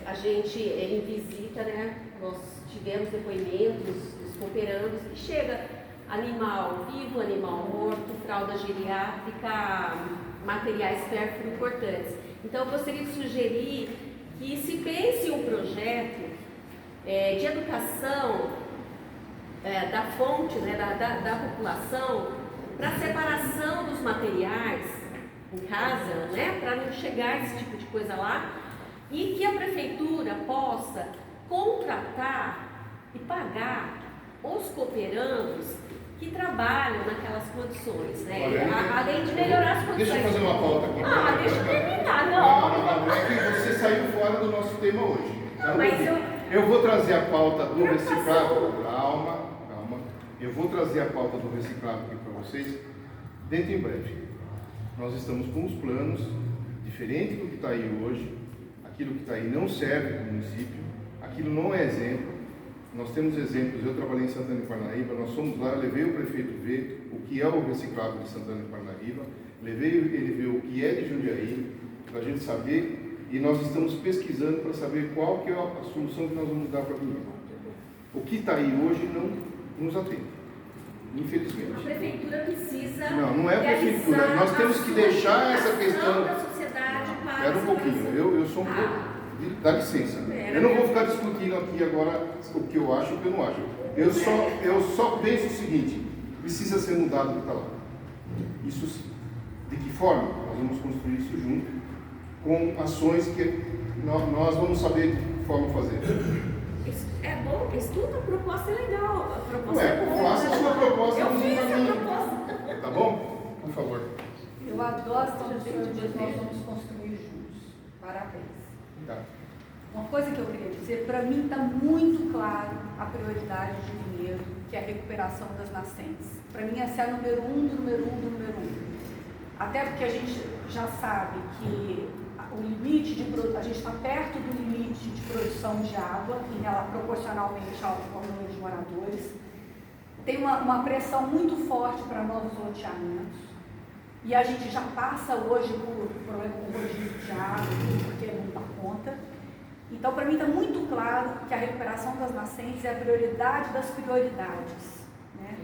A gente, em visita, né, nós tivemos depoimentos dos cooperandos que chega animal vivo, animal morto, fralda geriátrica, materiais pérfuro importantes. Então, eu gostaria de sugerir que se pense um projeto de educação da fonte, né, da população, para separação dos materiais em casa, né, para não chegar esse tipo de coisa lá, e que a prefeitura possa contratar e pagar os cooperandos que trabalham naquelas condições, né?
Olha,
Além de melhorar as condições.
Deixa eu fazer uma pauta aqui.
Deixa eu terminar,
Não, é que você saiu fora do nosso tema hoje.
Não, mas
eu vou trazer a pauta do reciclável. Calma. Eu vou trazer a pauta do reciclável aqui para vocês dentro em breve. Nós estamos com os planos, diferente do que está aí hoje. Aquilo que está aí não serve para o município, aquilo não é exemplo. Nós temos exemplos, eu trabalhei em Santana de Parnaíba, nós fomos lá, levei o prefeito ver o que é o reciclável de Santana de Parnaíba, levei ele ver o que é de Jundiaí, para a gente saber, e nós estamos pesquisando para saber qual que é a solução que nós vamos dar para a Avenida. O que está aí hoje não nos atende, infelizmente.
A prefeitura precisa.
Não é a prefeitura, nós temos que deixar essa questão.
Da sociedade para
Espera um pouquinho, eu sou um pouco. Dá licença. Eu não vou ficar discutindo aqui agora o que eu acho e o que eu não acho. Eu só penso o seguinte: precisa ser mudado o que está lá. Isso sim. De que forma? Nós vamos construir isso junto, com ações que nós vamos saber de que forma fazer.
É bom, estuda, a proposta é legal. A proposta é boa.
Faça a sua proposta.
Eu fiz a proposta.
Tá bom? Por favor.
Eu adoro quando nós vamos construir juntos. Parabéns.
Tá.
Uma coisa que eu queria dizer, para mim está muito claro a prioridade de Vinhedo, que é a recuperação das nascentes. Para mim essa é a número um. Até porque a gente já sabe que o limite de a gente está perto do limite de produção de água, proporcionalmente ao número de moradores. Tem uma pressão muito forte para novos loteamentos. E a gente já passa hoje por problema com rodízio de água, porque não dá conta. Então, para mim está muito claro que a recuperação das nascentes é a prioridade das prioridades. Né?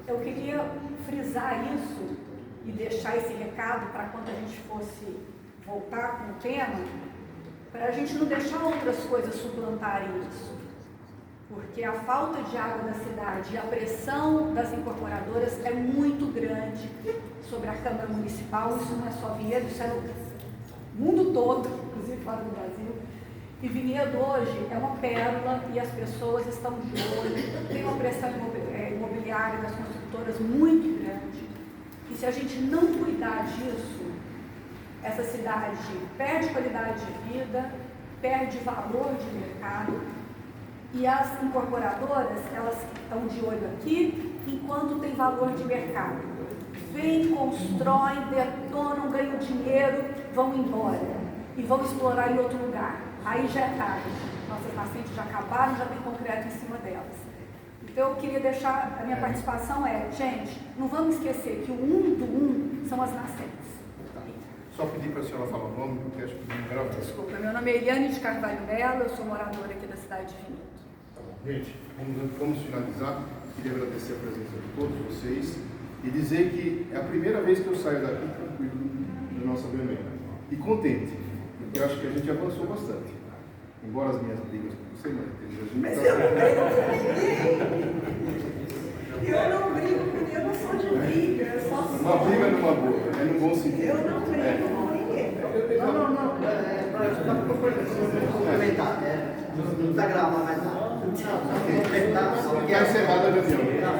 Eu queria frisar isso e deixar esse recado para quando a gente fosse voltar com o tema, para a gente não deixar outras coisas suplantarem isso. Porque a falta de água da cidade e a pressão das incorporadoras é muito grande sobre a Câmara Municipal. Isso não é só Vinhedo, isso é no mundo todo, inclusive fora do Brasil. E Vinhedo hoje é uma pérola e as pessoas estão de olho. Tem uma pressão imobiliária das construtoras muito grande. E se a gente não cuidar disso, essa cidade perde qualidade de vida, perde valor de mercado. E as incorporadoras, elas estão de olho aqui, enquanto tem valor de mercado. Vêm, constroem, detonam, ganham dinheiro, vão embora. E vão explorar em outro lugar. Aí já é tarde. Nossas nascentes já acabaram, já tem concreto em cima delas. Então eu queria deixar, a minha participação gente, não vamos esquecer que o do são as nascentes.
Só pedir para a senhora falar o nome, porque acho que é melhor.
Desculpa, meu nome é Eliane de Carvalho Mello, eu sou moradora aqui da cidade de Vinhedo.
Tá bom. Gente, vamos finalizar. Queria agradecer a presença de todos vocês e dizer que é a primeira vez que eu saio daqui tranquilo da nossa Belém. E contente, porque eu acho que a gente avançou bastante. Embora as minhas brigas com você,
mas eu não brigo com ninguém. Eu não brigo com ninguém, eu não sou de briga. Eu só sou.
Uma briga numa boa, é no bom sentido.
Eu não brigo com ninguém.
Não. Complementar, não precisa gravar mais nada.
Está encerrada a reunião.